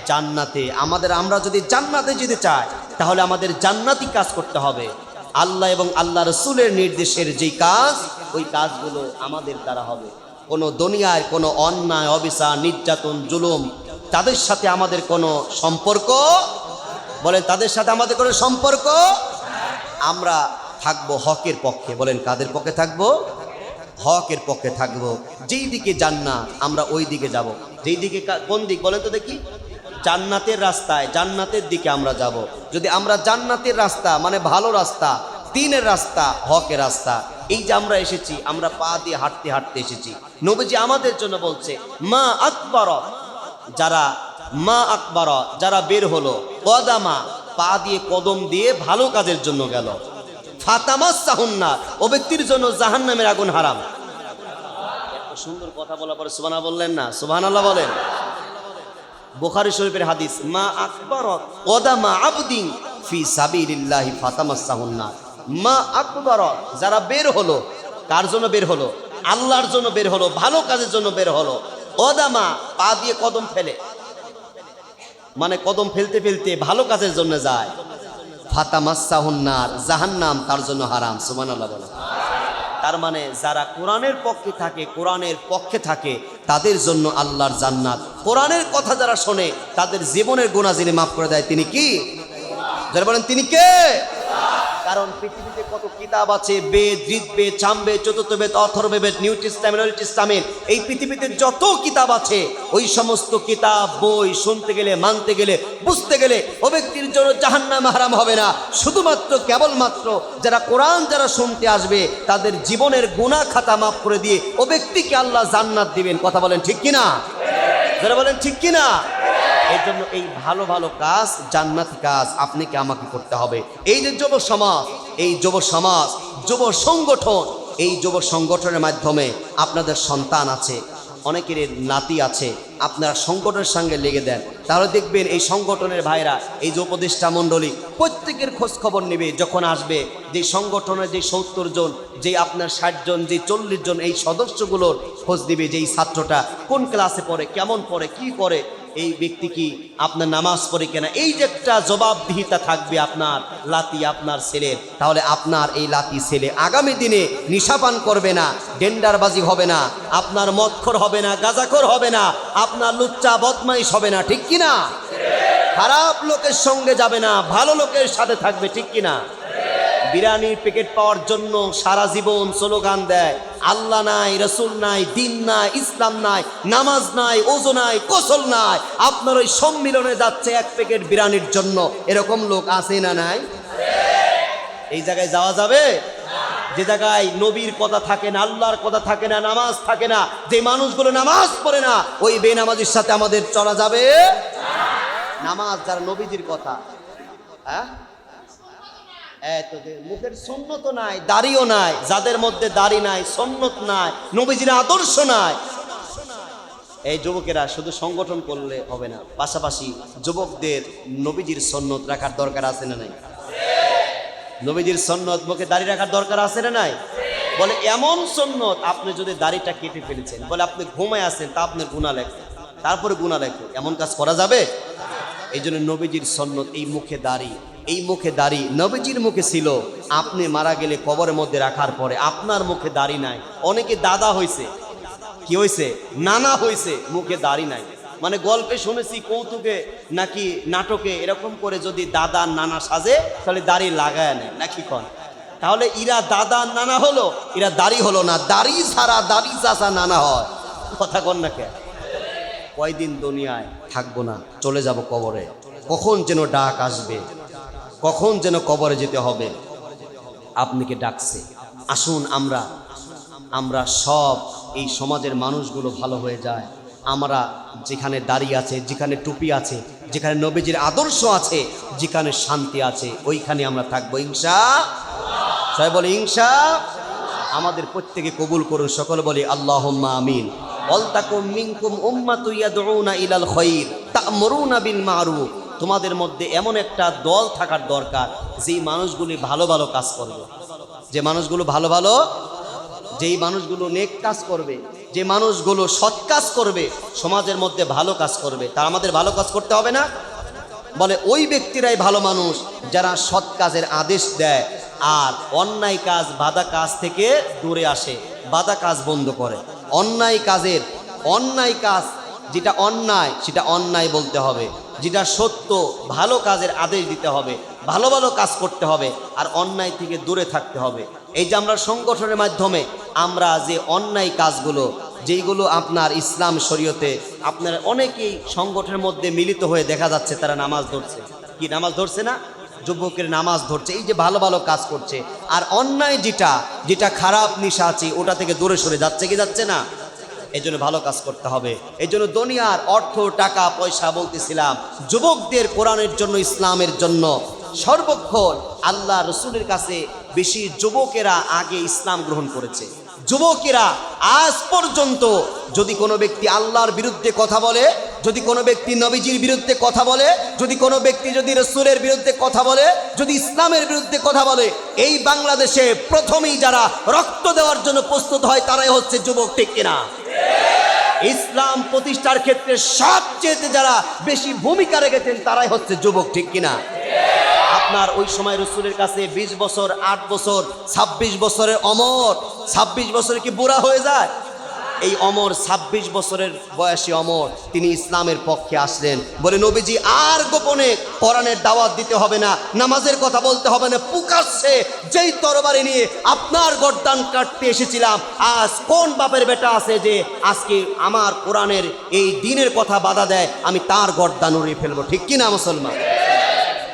জান্নাতে। আমরা যদি জান্নাতে যেতে চাই, তাহলে আমাদের জান্নাতি কাজ করতে হবে। আল্লাহ এবং আল্লাহ রাসূলের নির্দেশের যেই কাজ, ওই কাজগুলো আমাদের দ্বারা হবে। কোনো দুনিয়ার কোনো অন্যায়, অবিচার, নির্যাতন, জুলুম, তাদের সাথে আমাদের কোনো সম্পর্ক, বলেন তাদের সাথে আমাদের কোনো সম্পর্ক। আমরা থাকবো হকের পক্ষে। বলেন কাদের পক্ষে থাকবো? হকের পক্ষে থাকবো। যেই দিকে জান্নাত আমরা ওই দিকে যাব। যেই দিকে, কোন দিক বলেন তো দেখি? জান্নাতের রাস্তায়, জান্নাতের দিকে আমরা যাব। যদি আমরা জান্নাতের রাস্তা মানে ভালো রাস্তা, দ্বীনের রাস্তা, হকের রাস্তা, এই যে আমরা এসেছি, আমরা পা দিয়ে হাঁটতে হাঁটতে এসেছি। নবীজি আমাদের জন্য বলছে, মা আকবার, যারা বের হলো, কদামা, পা দিয়ে কদম দিয়ে ভালো কাজের জন্য গেল, ফাতামাসসাহুন্নার, ও ব্যক্তির জন্য জাহান্নামের আগুন হারাম। এত সুন্দর কথা বলার পরে সুবহানাল্লাহ বললেন না? সুবহানাল্লাহ বলেন। বুখারী শরীফের হাদিস, মা আকবার কদামা আবদিন ফি সাবিলিল্লাহি ফাতামাসসাহুন্নার। মা আকবার, যারা বের হলো, কার জন্য বের হলো? আল্লাহর জন্য বের হলো, ভালো কাজের জন্য বের হলো। কদামা, পা দিয়ে কদম ফেলে, মানে কদম ফেলতে ফেলতে ভালো কাজের জন্য যায়। ফাতামাসসাহুন্নার, জাহান্নাম তার জন্য হারাম। সুবহানাল্লাহ বলেন। তার মানে যারা কোরআনের পক্ষে থাকে, কোরআনের পক্ষে থাকে, তাদের জন্য আল্লাহর জান্নাত। কোরআনের কথা যারা শোনে, তাদের জীবনের গুনাহ যিনি মাফ করে দেয়, তিনি কি? যারা বলেন তিনি কে? কারণ পৃথিবীতে কত কিতাব আছে, বেদ, ঋগ্বেদ, সামবেদ, চতুর্থবেদ, Atharvaveda, new testament, old testament, এই পৃথিবীতে যত কিতাব আছে ওই সমস্ত কিতাব বই শুনতে গেলে, মানতে গেলে, বুঝতে গেলে ও ব্যক্তির জন্য জাহান্নাম হারাম হবে না। শুধুমাত্র কেবলমাত্র যারা কোরআন যারা শুনতে আসবে তাদের জীবনের গুনাহ খাতা মাফ করে দিয়ে ও ব্যক্তিকে আল্লাহ জান্নাত দিবেন। কথা বলেন ঠিক কিনা? যারা বলেন ঠিক কিনা? এর জন্য এই ভালো ভালো কাজ, জান্নাতি কাজ আপনাকে আমাকে করতে হবে। এই যে যুব সমাজ, এই যুব সমাজ, যুব সংগঠন, এই যুব সংগঠনের মাধ্যমে আপনাদের সন্তান আছে, অনেকের নাতি আছে, আপনারা সংগঠনের সঙ্গে লেগে দেন, তাহলে দেখবেন এই সংগঠনের ভাইরা, এই যে উপদেষ্টা মণ্ডলী প্রত্যেকের খোঁজ খবর নেবে। যখন আসবে যে সংগঠনের যে 70 জন, যে আপনার 60 জন, যে 40 জন, এই সদস্যগুলোর খোঁজ দিবে যে এই ছাত্রটা কোন ক্লাসে পড়ে, কেমন পড়ে, কি করে, এই ব্যক্তি কি আপনার নামাজ পড়ে কিনা, এই যে একটা জবাবদিহিতা থাকবে আপনার লাতি আপনার ছেলের, তাহলে আপনার এই লাতি ছেলে আগামী দিনে নিশাপান করবে না, ডেন্ডারবাজি হবে না, আপনার মদখোর হবে না, গাঁজাখোর হবে না, আপনার লুচ্চা বদমাইশ হবে না। ঠিক কিনা? খারাপ লোকের সঙ্গে যাবে না, ভালো লোকের সাথে থাকবে। ঠিক কিনা? বিরিয়ানির প্যাকেট পাওয়ার জন্য সারা জীবন স্লোগান দেয়, আল্লাহ নাই, রসুল নাই, দিন নাই, ইসলাম নাই, নামাজ নাই, ওযু নাই, গোসল নাই, আপনার ওই সম্মিলনে যাচ্ছে এক প্যাকেট বিরিয়ানির জন্য। এরকম লোক আছে না নাই? এই জায়গায় যাওয়া যাবে? যে জায়গায় নবীর কথা থাকে না, আল্লাহর কথা থাকে না, নামাজ থাকে না, যে মানুষগুলো নামাজ পড়ে না, ওই বেনামাজির সাথে আমাদের চলা যাবে? নামাজ যারা নবীজির কথা, হ্যাঁ, মুখের সুন্নত নাই, দাড়িও নাই, যাদের মধ্যে দাড়ি নাই, সুন্নত নাই, নবীজির আদর্শ নাই, এই যুবকেরা শুধু সংগঠন করলে হবে না, পাশাপাশি যুবকদের নবীজির সুন্নত রাখার দরকার আছে না নাই? নবীজির সুন্নত, মুখে দাড়ি রাখার দরকার আছে না নাই? বলে এমন সুন্নত, আপনি যদি দাড়িটা কেটে ফেলেছেন, বলে আপনি ঘুমায় আছেন, তা আপনার গুনাহ লেখে, তারপরে গুনাহ লেখে, এমন কাজ করা যাবে? এই জন্য নবীজির সুন্নত, এই মুখে দাড়ি, এই মুখে দাড়ি নবীজির মুখে ছিল, আপনি মারা গেলে কবরের মধ্যে রাখার পরে আপনার মুখে দাড়ি নাই, অনেকে দাদা হয়েছে, কি হয়েছে, নানা হয়েছে, মুখে দাড়ি নাই। মানে গল্পে শুনেছি, কৌতুকে নাকি নাটকে এরকম করে যদি দাদা নানা সাজে তাহলে দাড়ি লাগায় নেয় নাকি কন, তাহলে ইরা দাদা নানা হলো, এরা দাড়ি হলো না, দাড়ি ছাড়া দাড়ি চাষা নানা হয়। কথা কন না কে? কয়দিন দুনিয়ায় থাকবো না, চলে যাব কবরে, কখন যেন ডাক আসবে, কখন যেন কবরে যেতে হবে, আপনাকে ডাকছে। আসুন আমরা সব এই সমাজের মানুষগুলো ভালো হয়ে যায়, আমরা যেখানে দাড়ি আছে, যেখানে টুপি আছে, যেখানে নবীজির আদর্শ আছে, যেখানে শান্তি আছে, ওইখানে আমরা থাকবো ইনশাআল্লাহ। সবাই বলে ইনশাআল্লাহ। আমাদের প্রত্যেকে কবুল করুন, সকলে বলি আল্লাহুম্মা আমিন। ওয়ালতাকুম মিনকুম উম্মাতুন ইয়াদউনা ইলাল খায়র তা'মুরুনা বিল মা'রুফ। তোমাদের মধ্যে এমন একটা দল থাকার দরকার, যেই মানুষগুলি ভালো ভালো কাজ করবে, যে মানুষগুলো ভালো ভালো, যেই মানুষগুলো নেক কাজ করবে, যে মানুষগুলো সৎ কাজ করবে, সমাজের মধ্যে ভালো কাজ করবে, তা আমাদের ভালো কাজ করতে হবে না? বলে ওই ব্যক্তিরাই ভালো মানুষ যারা সৎ কাজের আদেশ দেয় আর অন্যায় কাজ, বাধা কাজ থেকে দূরে আসে, বাধা কাজ বন্ধ করে। অন্যায় কাজ যেটা অন্যায় সেটা অন্যায় বলতে হবে, যেটা সত্য ভালো কাজের আদেশ দিতে হবে, ভালো ভালো কাজ করতে হবে, আর অন্যায় থেকে দূরে থাকতে হবে। এই যে আমরা সংগঠনের মাধ্যমে আমরা যে অন্যায় কাজগুলো, যেইগুলো আপনার ইসলাম শরীয়তে, আপনার অনেকেই সংগঠনের মধ্যে মিলিত হয়ে দেখা যাচ্ছে তারা নামাজ ধরছে, কি নামাজ ধরছে না? যুবকের নামাজ ধরছে, এই যে ভালো ভালো কাজ করছে, আর অন্যায় যেটা খারাপ নিশা আছে ওটা থেকে দূরে সরে যাচ্ছে কি যাচ্ছে না? এই জন্য ভালো কাজ করতে হবে। এই জন্য দুনিয়ার অর্থ, টাকা পয়সা বলতেছিলাম, যুবকদের কোরআনের জন্য, ইসলামের জন্য সর্বক্ষণ আল্লাহ রসুলের কাছে বেশি যুবকেরা আগে ইসলাম গ্রহণ করেছে। যুবকেরা আজ পর্যন্ত যদি কোনো ব্যক্তি আল্লাহর বিরুদ্ধে কথা বলে, যদি কোনো ব্যক্তি নবীজির বিরুদ্ধে কথা বলে, যদি কোনো ব্যক্তি যদি রসুলের বিরুদ্ধে কথা বলে, যদি ইসলামের বিরুদ্ধে কথা বলে, এই বাংলাদেশে প্রথমেই যারা রক্ত দেওয়ার জন্য প্রস্তুত হয় তারাই হচ্ছে যুবক। ঠিক কিনা? ইসলাম প্রতিষ্ঠার ক্ষেত্রে সবচেয়ে যারা বেশি ভূমিকা রেখেছেন তারাই হচ্ছে যুবক। ঠিক কিনা? আপনার ওই সময় রসুলের কাছে 20 বছর, 8 বছর, 26 বছরের অমর, 26 বছরে কি বুড়া হয়ে যায়? এই অমর ২৬ বছরের বয়সী অমর তিনি ইসলামের পক্ষে আসলেন। বলে নবীজি আর গোপনে কোরআনের দাওয়াত দিতে হবে না, নামাজের কথা বলতে হবে না, প্রকাশ্যে যেই তরবারি নিয়ে আপনার গর্দান কাটতে এসেছিলাম, আজ কোন বাপের বেটা আছে যে আজকে আমার কোরআনের এই দিনের কথা বাধা দেয়, আমি তার গর্দান উড়িয়ে ফেলবো, ঠিক কিনা মুসলমান?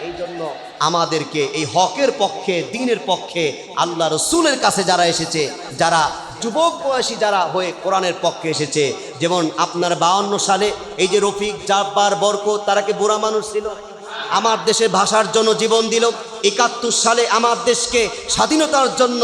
এই জন্য আমাদেরকে এই হকের পক্ষে, দিনের পক্ষে আল্লাহ রসুলের কাছে যারা এসেছে, যারা যুবক বয়সী যারা হয়ে কোরআনের পক্ষে এসেছে, যেমন আপনার 52 সালে এই যে রফিক, জাব্বার, বরকত, তারা কি বুড়া মানুষ ছিল? আমার দেশের ভাষার জন্য জীবন দিল। ৭১ সালে আমার দেশকে স্বাধীনতার জন্য,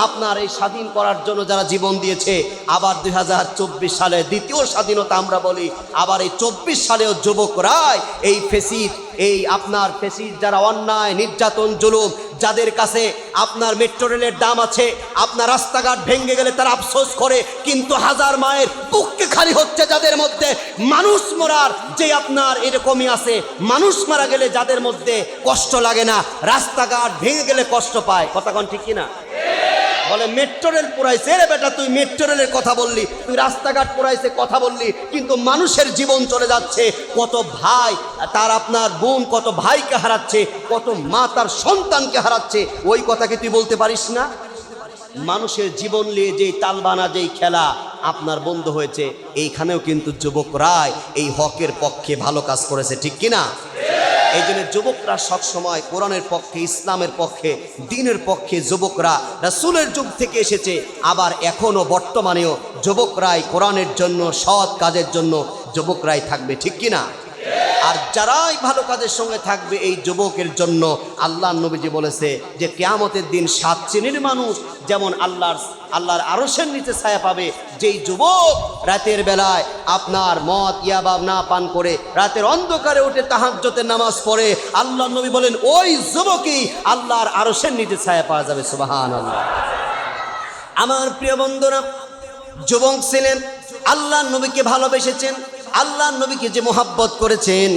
আপনার এই স্বাধীন করার জন্য যারা জীবন দিয়েছে, আবার ২০২৪ সালে দ্বিতীয় স্বাধীনতা আমরা বলি, আবার এই ২৪ সালেও যুবকরাই এই ফেসিড, এই আপনার ফেসিড যারা অন্যায় নির্যাতন জুলুম, যাদের কাছে আপনার মেট্রো রেলের দাম আছে, আপনার রাস্তাঘাট ভেঙে গেলে তারা আফসোস করে, কিন্তু হাজার মায়ের বুককে খালি হচ্ছে যাদের মধ্যে মানুষ মরার যে আপনার এরকমই আছে, মানুষ মারা গেলে যাদের মধ্যে কষ্ট লাগে না, রাস্তাঘাট ভেঙে গেলে কষ্ট পায়। কথা কোন ঠিক কিনা? বলে মেট্রো রেল পুরাইছে, রে বেটা তুই মেট্রো রেলের কথা বললি, তুই রাস্তাঘাট পুরাইছে কথা বললি, কিন্তু মানুষের জীবন চলে যাচ্ছে, কত ভাই তার আপনার বোন কত ভাইকে হারাচ্ছে, কত মা তার সন্তানকে হারাচ্ছে, ওই কথা কি তুই বলতে পারিস না? মানুষের জীবন নিয়ে যেই তালবানা, যেই খেলা আপনার বন্ধ হয়েছে, এইখানেও কিন্তু যুবকরাই এই হকের পক্ষে ভালো কাজ করেছে, ঠিক কিনা? এই জন্য যুবকরা সবসময় কোরআনের পক্ষে, ইসলামের পক্ষে, দ্বীনের পক্ষে যুবকরা রাসূলের যুগ থেকে এসেছে, আবার এখনও বর্তমানেও যুবকরাই কোরআনের জন্য, সৎ কাজের জন্য যুবকরাই থাকবে, ঠিক কিনা? আর যারাই ভালো কাজের সঙ্গে থাকবে এই যুবকের জন্য আল্লাহর নবীজি বলেছে যে কিয়ামতের দিন 7 শ্রেণীর মানুষ যেমন আল্লাহর আরশের নিচে ছায়া পাবে। যেই যুবক রাতের বেলায় আপনার মদ ইয়াবা না পান করে রাতের অন্ধকারে উঠে তাহাজ্জুদের নামাজ পড়ে, আল্লাহর নবী বলেন ওই যুবকই আল্লাহর আরশের নিচে ছায়া পাওয়া যাবে। সুবহানাল্লাহ। আমার প্রিয় বন্ধুরা, যুবক ছিলেন, আল্লাহর নবীকে ভালোবেসেছেন, আল্লাহর নবীকে যে মোহাব্বত করেছেন,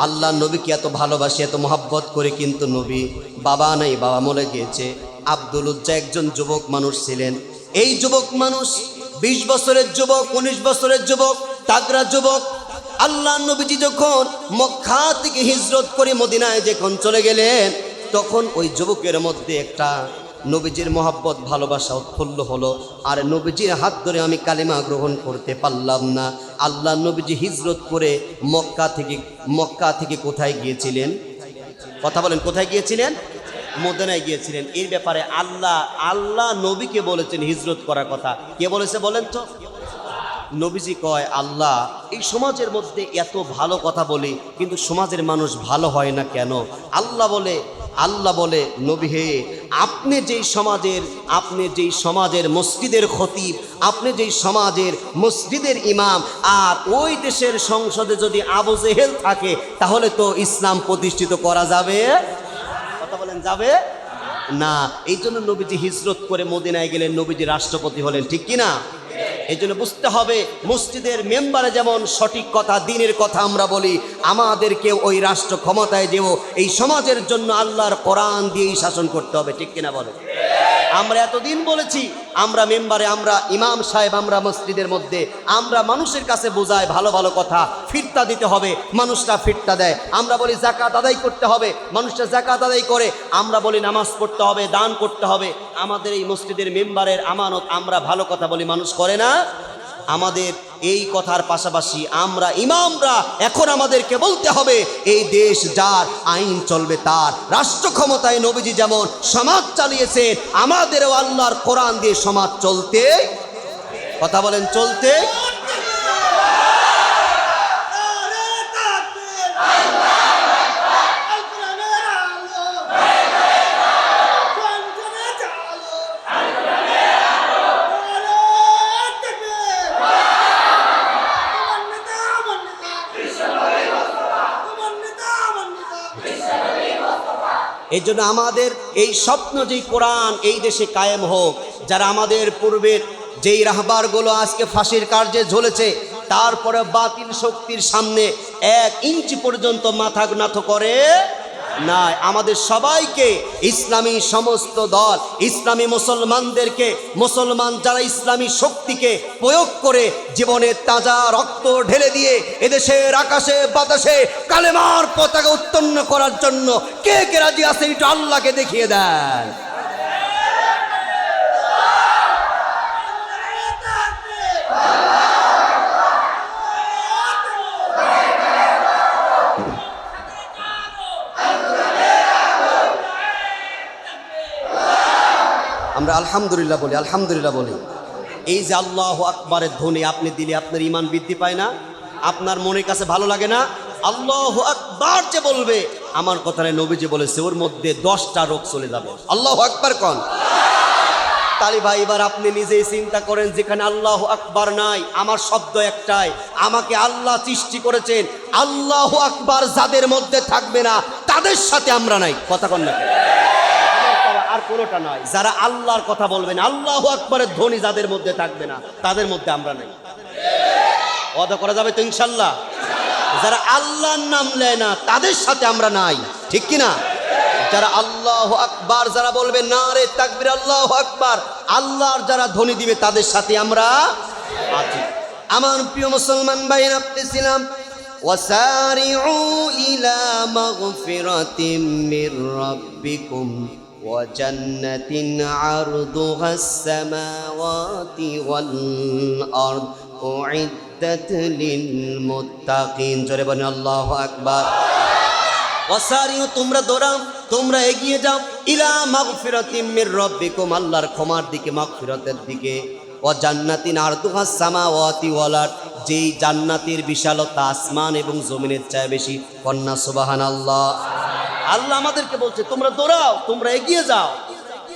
আল্লাহর নবীকে এত ভালোবাসে, এত মোহাব্বত করে, কিন্তু নবী বাবা নাই, বাবা মরে গিয়েছে। আব্দুল উজ্জা একজন যুবক মানুষ ছিলেন। এই যুবক মানুষ 20 বছরের যুবক, 19 বছরের যুবক, তাগড়া যুবক। আল্লাহর নবীজি যখন মক্কা থেকে হিজরত করে মদিনায় যখন চলে গেলেন, তখন ওই যুবকের মধ্যে একটা নবীজির মোহাব্বত, ভালোবাসা উৎফুল্ল হলো। আর নবীজির হাত ধরে আমি কালেমা গ্রহণ করতে পারলাম না। আল্লাহ নবীজি হিজরত করে মক্কা থেকে কোথায় গিয়েছিলেন? কথা বলেন, কোথায় গিয়েছিলেন? মদিনায় গিয়েছিলেন। এর ব্যাপারে আল্লাহ নবীকে বলেছেন হিজরত করার কথা। কে বলেছে বলেন তো? নবীজি কয়, আল্লাহ এই সমাজের মধ্যে এত ভালো কথা বলি, কিন্তু সমাজের মানুষ ভালো হয় না কেন? আল্লাহ বলে নবী হে, আপনি যেই সমাজের মসজিদের খতিব, আপনি যেই সমাজের মসজিদের ইমাম, আর ওই দেশের সংসদে যদি আবু জেহেল থাকে, তাহলে তো ইসলাম প্রতিষ্ঠিত করা যাবে? কথা বলেন, যাবে না। এই জন্য নবীজি হিজরত করে মদিনায় গেলেন, নবীজি রাষ্ট্রপতি হলেন, ঠিক কিনা? এই জন্য বুঝতে হবে, মসজিদের মেম্বারে যেমন সঠিক কথা, দ্বীনের কথা আমরা বলি, আমাদেরকে ওই রাষ্ট্র ক্ষমতায় দেব, এই সমাজের জন্য আল্লাহর কোরআন দিয়েই শাসন করতে হবে, ঠিক কিনা বলে? আমরা এতদিন বলেছি, আমরা মেম্বারে, আমরা ইমাম সাহেব, আমরা মসজিদের মধ্যে আমরা মানুষের কাছে বোঝাই ভালো ভালো কথা, ফিরতা দিতে হবে, মানুষরা ফিরতা দেয়। আমরা বলি জাকাত আদায় করতে হবে, মানুষরা জাকাত আদায় করে। আমরা বলি নামাজ পড়তে হবে, দান করতে হবে। আমাদের এই মসজিদের মেম্বারের আমানত, আমরা ভালো কথা বলি, মানুষ করে না। আমাদের এই কথার পাশাপাশি আমরা ইমামরা এখন আমাদেরকে বলতে হবে, এই দেশ যার, আইন চলবে তার। রাষ্ট্র ক্ষমতায় নবীজি যেমন সমাজ চালিয়েছেন, আমাদেরও আল্লাহর কোরআন দিয়ে সমাজ চলতে, কথা বলেন, চলতে। এই জন্য আমাদের এই স্বপ্ন, যেই কোরআন এই দেশে কায়েম হোক, যারা আমাদের পূর্বের যেই রাহবারগুলো আজকে ফাঁসির কার্যে ঝুলেছে, তারপরে বাতিল শক্তির সামনে 1 ইঞ্চি পর্যন্ত মাথা নত করে নাই। আমাদের সবাইকে ইসলামী সমস্ত দল, ইসলামী মুসলমানদেরকে, মুসলমান যারা ইসলামী শক্তিকে প্রয়োগ করে জীবনে তাজা রক্ত ঢেলে দিয়ে এদেশের আকাশে বাতাসে কালেমার পতাকা উত্তোলন করার জন্য কে কে রাজি আছে একটু আল্লাহকে দেখিয়ে দেন। আমরা আলহামদুলিল্লাহ বলি, আলহামদুলিল্লাহ বলি। এই যে আল্লাহু আকবারের ধ্বনি আপনি দিলে আপনার ঈমান বৃদ্ধি পায় না? আপনার মনের কাছে ভালো লাগে না? আল্লাহু আকবার যে বলবে, আমার কথায় নবীজি বলেছে ওর মধ্যে 10টা রোগ চলে যাবে। আল্লাহু আকবার কোন? তালি ভাই এবার আপনি নিজেই চিন্তা করেন, যেখানে আল্লাহু আকবার নাই, আমার শব্দ একটাই, আমাকে আল্লাহ সৃষ্টি করেছেন, আল্লাহু আকবার যাদের মধ্যে থাকবে না তাদের সাথে আমরা নাই। কথা কন না? আর কোনোটা নয়। যারা আল্লাহর কথা বলবেন, আল্লাহু আকবারের ধ্বনি যাদের মধ্যে থাকবে না তাদের মধ্যে আমরা নাই। ওয়াদা করা যাবে তো ইনশাল্লাহ? যারা আল্লাহর নাম নেয় না তাদের সাথে আমরা নাই, ঠিক কি না? যারা আল্লাহু আকবার যারা বলবে, নারে তাকবীর আল্লাহু আকবার, আল্লাহর যারা ধ্বনি দিবে তাদের সাথে আমরা আছি। আমার প্রিয় মুসলমান ভাইরা, আপনিছিলাম ওয়াসারিউ ইলা মাগফিরাতিম মির রাব্বিকুম ওয়া জান্নাতিন আরদুহাস সামাওয়াতি ওয়াল আরদ উইদ্দাত লিল মুত্তাকিন। জোরে বলেন আল্লাহু আকবার। ওয়াসারিউ, তোমরা দৌড়াও, তোমরা এগিয়ে যাও, ইলা মাগফিরাতিম মির রাব্বিকুম, আল্লাহর ক্ষমার দিকে, মাগফিরাতের দিকে, ওয়া জান্নাতিন আরদুহাস সামাওয়াতি ওয়াল আরদ, যেই জান্নাতের বিশালতা আসমান এবং জমিনের চেয়ে বেশি। কন্যা সুবহানাল্লাহ। আল্লাহ আমাদেরকে বলছে তোমরা দৌড়াও, তোমরা এগিয়ে যাও,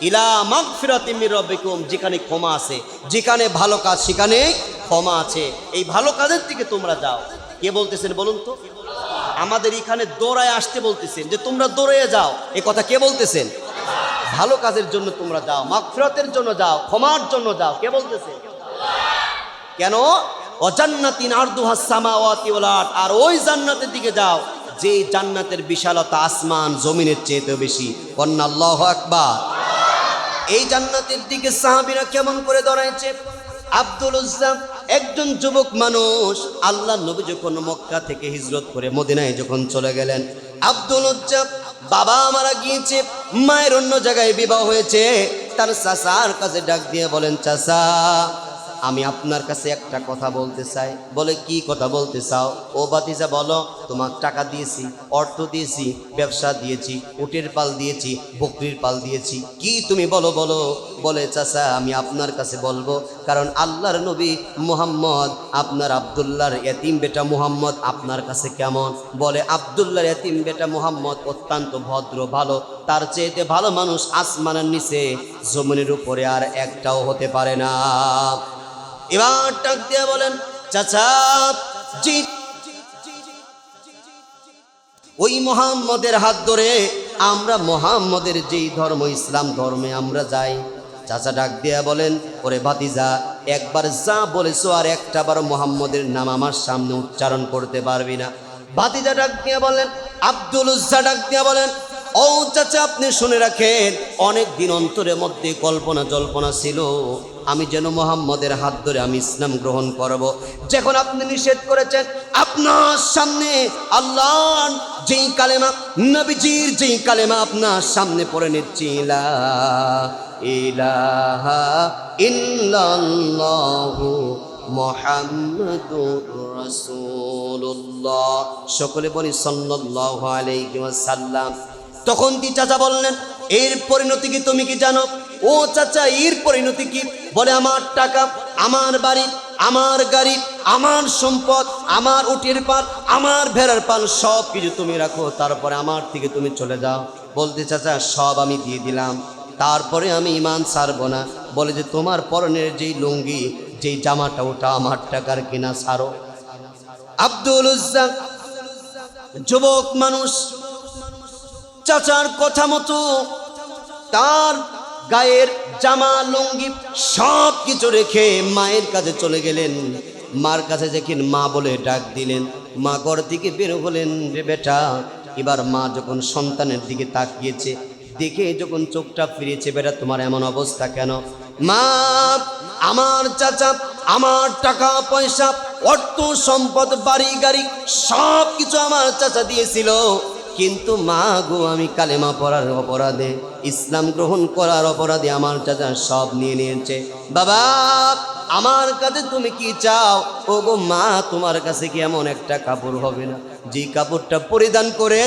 ইলা মাগফিরাতিম মির রাব্বিকুম, যেখানে ক্ষমা আছে, যেখানে ভালো কাজ সেখানে ক্ষমা আছে, এই ভালো কাজের দিকে তোমরা যাও। কে বলতেছেন বলুন তো? আমাদের এখানে দৌড়ায় আসতে বলতেছেন, যে তোমরা দৌড়ে যাও, এ কথা কে বলতেছেন? ভালো কাজের জন্য তোমরা যাও, মাগফিরাতের জন্য যাও, ক্ষমার জন্য যাও। কে বলতেছেন? কেন? জান্নাতিন আরদুহাস সামাওয়াতি ওয়াল আরদ, আর ওই জান্নাতের দিকে যাও যে জান্নাতের বিশালতা আসমান জমিনের চেয়ে বেশি। কন্যা আল্লাহু আকবার। এই জান্নাতের দিকে সাহাবীরা কেমন করে দাঁড়াইছে? আব্দুল উজ্জা একজন যুবক মানুষ, আল্লাহ নবী যখন মক্কা থেকে হিজরত করে মদিনায় যখন চলে গেলেন, আব্দুল উজ্জা বাবা মারা গিয়েছে, মায়ের অন্য জায়গায় বিবাহ হয়েছে, তার চাচার কাছে ডাক দিয়ে বলেন, চাচা আমি আপনার কাছে একটা কথা বলতে চাই। বলে, কি কথা বলতে চাও? ও ভাতিজা বলো, তোমার টাকা দিয়েছি, অর্থ দিয়েছি, ব্যবসা দিয়েছি, উটের পাল দিয়েছি, বকরির পাল দিয়েছি, কি তুমি বলো বলো। বলে, চাচা আমি আপনার কাছে বলবো, কারণ আল্লাহর নবী মুহাম্মদ, আপনার আব্দুল্লাহর এতিম বেটা মুহাম্মদ আপনার কাছে কেমন? বলে, আব্দুল্লাহর এতিম বেটা মুহাম্মদ অত্যন্ত ভদ্র, ভালো, তার চেয়েতে ভালো মানুষ আসমানের নিচে জমিনের উপরে আর একটাও হতে পারে না। এবার ডাক দিয়ে বলেন, চাচা জি, ওই মুহাম্মদের হাত ধরে আমরা মুহাম্মদের যেই ধর্ম ইসলাম ধর্মে আমরা যাই। চাচা ডাক দিয়া বলেন, ওরে ভাতিজা একবার যা বলেছো আর একটা বার মুহাম্মদের নাম আমার সামনে উচ্চারণ করতে পারবি না। ভাতিজা ডাক দিয়া বলেন, আব্দুল উজ্জা ডাক দিয়া বলেন, ও চাচা আপনি শুনে রাখেন, অনেক দিন অন্তরের মধ্যে কল্পনা জল্পনা ছিল আমি যেন মুহাম্মদের হাত ধরে আমি ইসলাম গ্রহণ করব। যখন আপনি নিষেধ করেছেন, আপনার সামনে আল্লাহর যেই কালেমা, নবীজির যেই কালেমা আপনার সামনে পড়ে নিচ্ছি, লা ইলাহা ইল্লাল্লাহু মুহাম্মাদুর রাসূলুল্লাহ, সকলে বলি সাল্লাল্লাহু আলাইহি ওয়াসাল্লাম। তখন কি চাচা বললেন, এর পরিণতি কি তুমি কি জানো? ও চাচা এর পরিণতি কি? বলে, আমার টাকা, আমার বাড়ি, আমার গাড়ি, আমার সম্পদ, আমার উটের পাল, আমার ভেড়ার পাল, সব কিছু তুমি রাখো, তারপরে আমার থেকে তুমি চলে যাও। বলতে, চাচা সব আমি দিয়ে দিলাম, তারপরে আমি ঈমান ছাড়বো না। বলে যে, তোমার পরনের যেই লুঙ্গি, যেই জামাটা, ওটা আমার টাকার কিনা, ছাড়ো। আব্দুল উজ্জা যুবক মানুষ, চাচার কথা মতো তার গায়ের জামা লুঙ্গি সব কিছু রেখে মায়ের কাছে চলে গেলেন। মার কাছে যখন মা বলে ডাক দিলেন, মা ঘর থেকে বের হলেন, রে বেটা এবার মা যখন সন্তানের দিকে তাকিয়েছে, দেখে যখন চোখটা ফিরেছে, বেটা তোমার এমন অবস্থা কেন? মা, আমার চাচা আমার টাকা পয়সা অর্থ সম্পদ বাড়ি গাড়ি সব কিছু আমার চাচা দিয়েছিল, কিন্তু মা গো আমি কালেমা পড়ার অপরাধে, ইসলাম গ্রহণ করার অপরাধে আমার চাচা সব নিয়ে নিয়েছে। বাবা, আমার কাছে তুমি কি চাও? ও গো মা, তোমার কাছে কি এমন একটা কাপড় হবে না যেই কাপড়টা পরিধান করে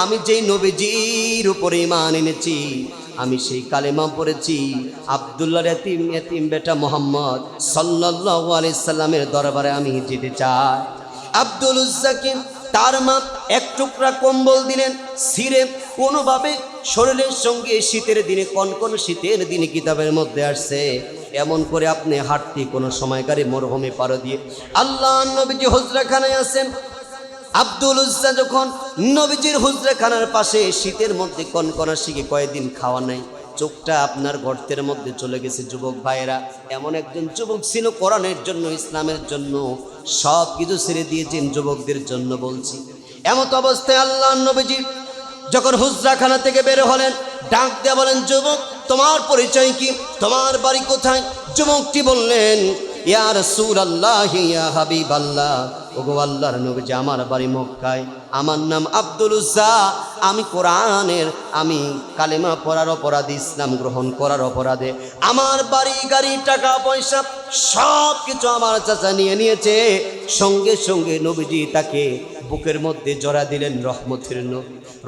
আমি যেই নবীজির উপরে ঈমান এনেছি, আমি সেই কালেমা পড়েছি, আব্দুল্লাহর এতিম বেটা মোহাম্মদ সাল্লাল্লাহু আলাইহি সাল্লামের দরবারে আমি যেতে চাই। আব্দুল উজ্জাকে তার মা এক টুকরা কম্বল দিলেন ছিঁড়ে, কোনোভাবে শরীরের সঙ্গে শীতের দিনে, কনকন শীতের দিনে কিতাবের মধ্যে আসছে, এমন করে আপনি হাঁটতে কোনো সময়কারী মরহুমে পারো দিয়ে আল্লাহ নবীজি হুজরাখানায় আছেন। আব্দুল উজ্জা যখন নবীজির হুজরাখানার পাশে শীতের মধ্যে কনকনা শিখে কয়েকদিন খাওয়া নাই, চোখটা আপনার গর্তের মধ্যে চলে গেছে। যুবক ভাইয়েরা, এমন একজন যুবক ছিল কোরআনের জন্য, ইসলামের জন্য সব কিছু ছেড়ে দিয়েছেন, যুবকদের জন্য বলছি। এমত অবস্থায় আল্লাহ নবীজি যখন হুজরাখানা থেকে বের হলেন, ডাক দিয়ে বলেন, যুবক তোমার পরিচয় কি, তোমার বাড়ি কোথায়? যুবকটি বললেন, ইয়া রাসূলুল্লাহ ইয়া হাবিবাল্লাহ, ওগো আল্লাহর নবীজি আমার বাড়ি মক্কায়, আমার নাম আব্দুল উজ্জা, আমি কোরআনের, আমি কালেমা পড়ার অপরাধে, ইসলাম গ্রহণ করার অপরাধে আমার বাড়ি গাড়ি টাকা পয়সা সব কিছু আমার চাচা নিয়ে নিয়েছে। সঙ্গে সঙ্গে নবীজি তাকে বুকের মধ্যে জড়া দিলেন।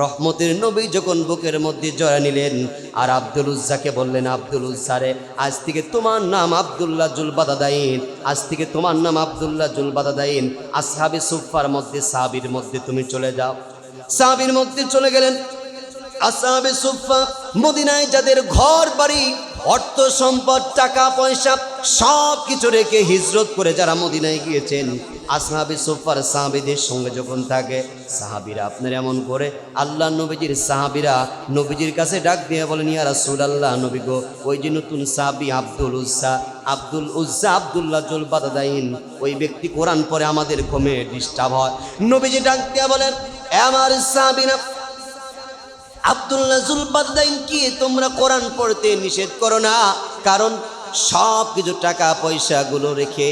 রহমতের নবী যখন বুকের মধ্যে জড়া নিলেন, আর আব্দুল উজ্জাকে বললেন, আব্দুল উজ্জারে, আজ থেকে তোমার নাম আব্দুল্লাহ জুলবাদাদাইন, আজ থেকে তোমার নাম আব্দুল্লাহ জুলবাদাদাইন। আসহাবে সুফার মধ্যে, সাহাবীর মধ্যে তুমি চলে যাও। সাহাবীর মধ্যে চলে গেলেন। আসহাবে সুফা, মদিনায় যাদের ঘর বাড়ি অর্থ সম্পদ টাকা পয়সা সব কিছু রেখে হিজরত করে যারা মদিনায় গিয়েছেন, আসহাবে সুফার সাহাবীদের সঙ্গে যখন থাকে, সাহাবীরা আপনার এমন করে আল্লাহ নবীজির সাহাবীরা নবীজির কাছে ডাক দিয়ে বলেন, ইয়া রাসূলুল্লাহ, নবী গো, ওই যে নতুন সাহাবী আব্দুল উজ্জা আব্দুল্লাহ জুলবাদাদাইন, ওই ব্যক্তি কোরআন পড়ে আমাদের ঘুমে ডিস্টার্ব হয়। নবীজি ডাক দিয়ে বলেন, আমার সাহাবীরা, আব্দুল্লাহ জুলবাদাদাইনকে তোমরা কোরআন পড়তে নিষেধ করো না, কারণ সব কিছু টাকা পয়সাগুলো রেখে,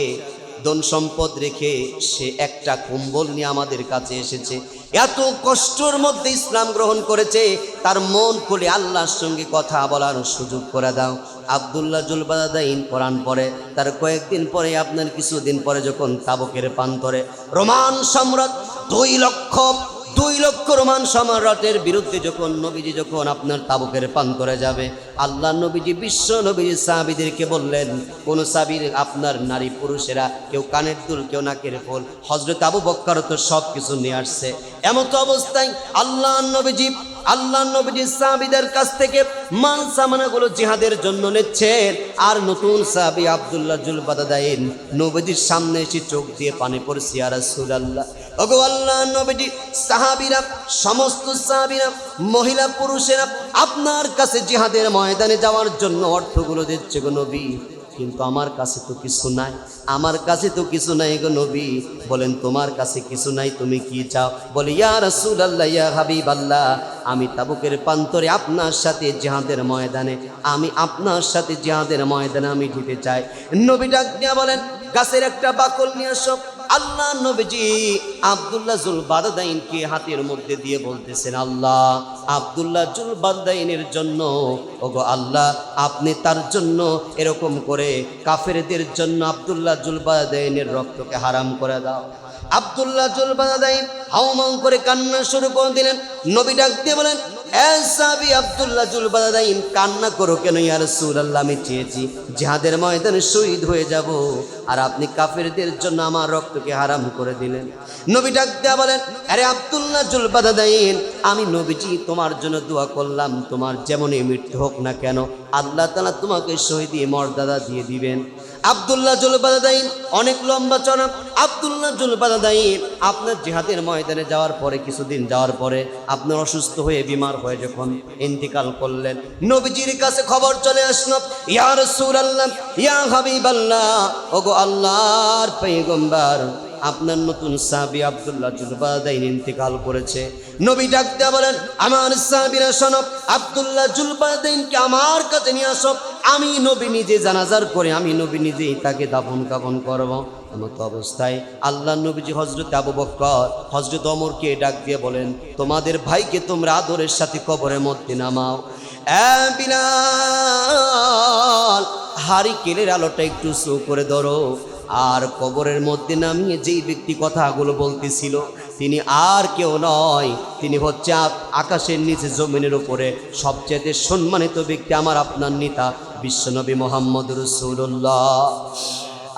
ধন সম্পদ রেখে সে একটা কম্বল নিয়ে আমাদের কাছে এসেছে। এত কষ্টের মধ্যে ইসলাম গ্রহণ করেছে, তার মন খুলে আল্লাহর সঙ্গে কথা বলার সুযোগ করে দাও। আব্দুল্লাহ জুলবাদাদাইন কোরআন পড়ে, তার কয়েকদিন পরে, আপনার কিছুদিন পরে যখন তাবুকের প্রান্তরে রোমান সম্রাট 2 লক্ষ রোমান সম্রাটের বিরুদ্ধে যখন নবীজি যখন আপনার তাবুকের প্রান্তরে যাবে, আল্লাহ নবীজি বিশ্ব নবীজি সাহাবীদেরকে বললেন, কোন সাহাবীর আপনার নারী পুরুষেরা কেউ কানের দুল, কেউ নাকের ফুল, হযরত আবু বকর তো সব কিছু নিয়ে আসছে। এমত অবস্থায় আল্লাহ নবীজি সাহাবীদের কাছ থেকে মাল সামানাগুলো জিহাদের জন্য নিচ্ছেন, আর নতুন সাহাবী আব্দুল্লাহ জুলবাদাদাইন নবীজির সামনে এসে চোখ দিয়ে পানি পড়ছে, ইয়া রাসূলুল্লাহ, ওগো আল্লাহ নবীজি, সাহাবীরা, সমস্ত সাহাবীরা, মহিলা পুরুষেরা আপনার কাছে জিহাদের ময়দানে যাওয়ার জন্য অর্থগুলো দিচ্ছে গো নবী, কিন্তু আমার কাছে তো কিছু নাই, আমার কাছে তো কিছু নাই গো নবী। বলেন, তোমার কাছে কিছু নাই, তুমি কি চাও? বলে, ইয়া রাসূলুল্লাহ ইয়া হাবিবাল্লাহ, আমি তাবুকের প্রান্তরে আপনার সাথে জিহাদের ময়দানে, আমি আপনার সাথে জিহাদের ময়দানে আমি যেতে চাই। নবী ডাক দিয়া বলেন, গাছের একটা বাকল নিয়ে আসো। আল্লাহ নবীজি আব্দুল্লাহ জুলবাদাদাইনকে হাতের মধ্যে দিয়ে বলতেছেন, আল্লাহ আব্দুল্লাহ জুলবাদাদাইনের জন্য, ওগো আল্লাহ, আপনি তার জন্য এরকম করে কাফেরদের জন্য আব্দুল্লাহ জুলবাদাদাইনের রক্তকে হারাম করে দাও। আব্দুল্লাহ জুলবাদাদাইন হাউমাউ করে কান্না শুরু করে দিলেন। নবী ডাক দিয়ে বলেন, এ সাহাবী আব্দুল্লাহ জুলবাদাদাইন, কান্না করো কেন? ইয়া রাসূলুল্লাহ, আমি চেয়েছি জিহাদের ময়দানে শহীদ হয়ে যাব, আর আপনি কাফেরদের জন্য আমার রক্তকে হারাম করে দিলেন। নবী ডাক দিয়ে বলেন, আরে আব্দুল্লাহ জুলবাদাদাইন, আমি নবীজি তোমার জন্য দোয়া করলাম, তোমার যেমনই মৃত্যু হোক না কেন, আল্লাহ তাআলা তোমাকে শহীদি মর্যাদা দিয়ে দিবেন। আব্দুল্লাহ জুলবাদাদাইন অনেক লম্বা চড়া। আব্দুল্লাহ জুলবাদাদাইন আপনার জিহাদের ময়দানে যাওয়ার পরে, কিছুদিন যাওয়ার পরে আপনার অসুস্থ হয়ে, বিমার হয়ে যখন ইন্তিকাল করলেন, নবীজির কাছে খবর চলে আসলো, ইয়া রাসূলুল্লাহ ইয়া হাবিবাল্লাহ, ওগো আল্লাহর পয়গম্বর, আপনার নতুন সাহাবী আব্দুল্লাহ জুলবাদাইন ইন্তেকাল করেছে। নবী ডাক দিয়ে বলেন, আমার সাহাবীরা শোনো, আব্দুল্লাহ জুলবাদাইনকে আমার কাছে নিয়ে আসো, আমি নবী নিজে জানাজার করে আমি নবী নিজেই তাকে দাফন কাফন করব। এমত অবস্থায় আল্লাহ নবীজি হযরত আবু বকর, হযরত ওমরকে ডাক দিয়ে বলেন, তোমাদের ভাইকে তোমরা আদরের সাথে কবরের মধ্যে নামাও। বিলাল, হারিকেলের আলোটা একটু শো করে ধরো। আর কবরের মধ্যে নামিয়ে যেই ব্যক্তি কথাগুলো বলতেছিল তিনি আর কেউ নয়, তিনি হচ্ছে আকাশের নিচে জমিনের উপরে সবচেয়ে সম্মানিত ব্যক্তি, আমার আপনার নেতা বিশ্বনবী মুহাম্মদ রাসূলুল্লাহ।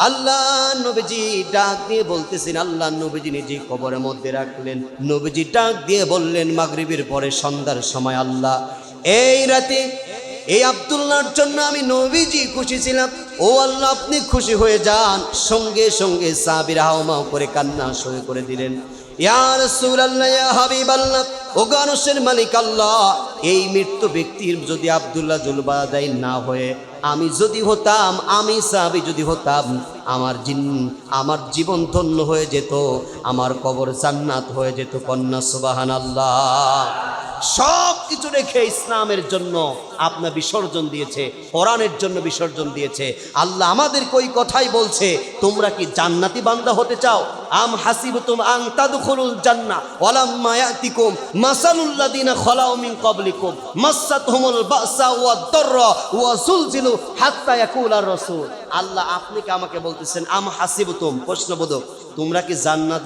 আল্লাহ নবীজি ডাক দিয়ে বলতেছেন, আল্লাহ নবীজি নিজে কবরের মধ্যে রাখলেন। নবীজি ডাক দিয়ে বললেন, মাগরিবের পরে সন্ধ্যার সময়, আল্লাহ এই রাতে এই আব্দুল্লাহর জন্য আমি নবীজি খুশি ছিলাম, ও আল্লাহ আপনি খুশি হয়ে যান। সঙ্গে সঙ্গে সাহাবীরা হাওমাও করে কান্না শুরু করে দিলেন। ইয়া রাসূলুল্লাহ, ইয়া হাবিবাল্লাহ, ও গানুসের মালিক আল্লাহ, এই মৃত্যু ব্যক্তির যদি আব্দুল্লাহ জুলবাদাইন না হয়ে আমি যদি হতাম, আমি সাহাবী যদি হতাম, আমার জীবন ধন্য হয়ে যেত, আমার কবর জান্নাত হয়ে যেত। কন্যা সুবহানাল্লাহ। সব কিছু রেখে ইসলামের জন্য আপনার বিসর্জন দিয়েছে, কোরআনের জন্য বিসর্জন দিয়েছে। আল্লাহ আমাদেরকে ওই কথাই বলছে, তোমরা কি জান্নাতি বান্দা হতে চাও? আম হাসিবতুম আন তাদখুলুল জান্নাহ ওয়ালাম্মা ইয়াতিকুম মাসালুল্লাযিনা খালাউ মিন ক্বাবলিকুম মাসাতহুমুল বাসা ওয়াদ দাররা ওয়া যুলজিলু হাত্তা ইয়াকুলার রাসূল। আল্লাহ আপনি কি আমাকে বলতেছেন, আম হাসিবতুম, প্রশ্নবোধক, তোমরা কি জান্নাত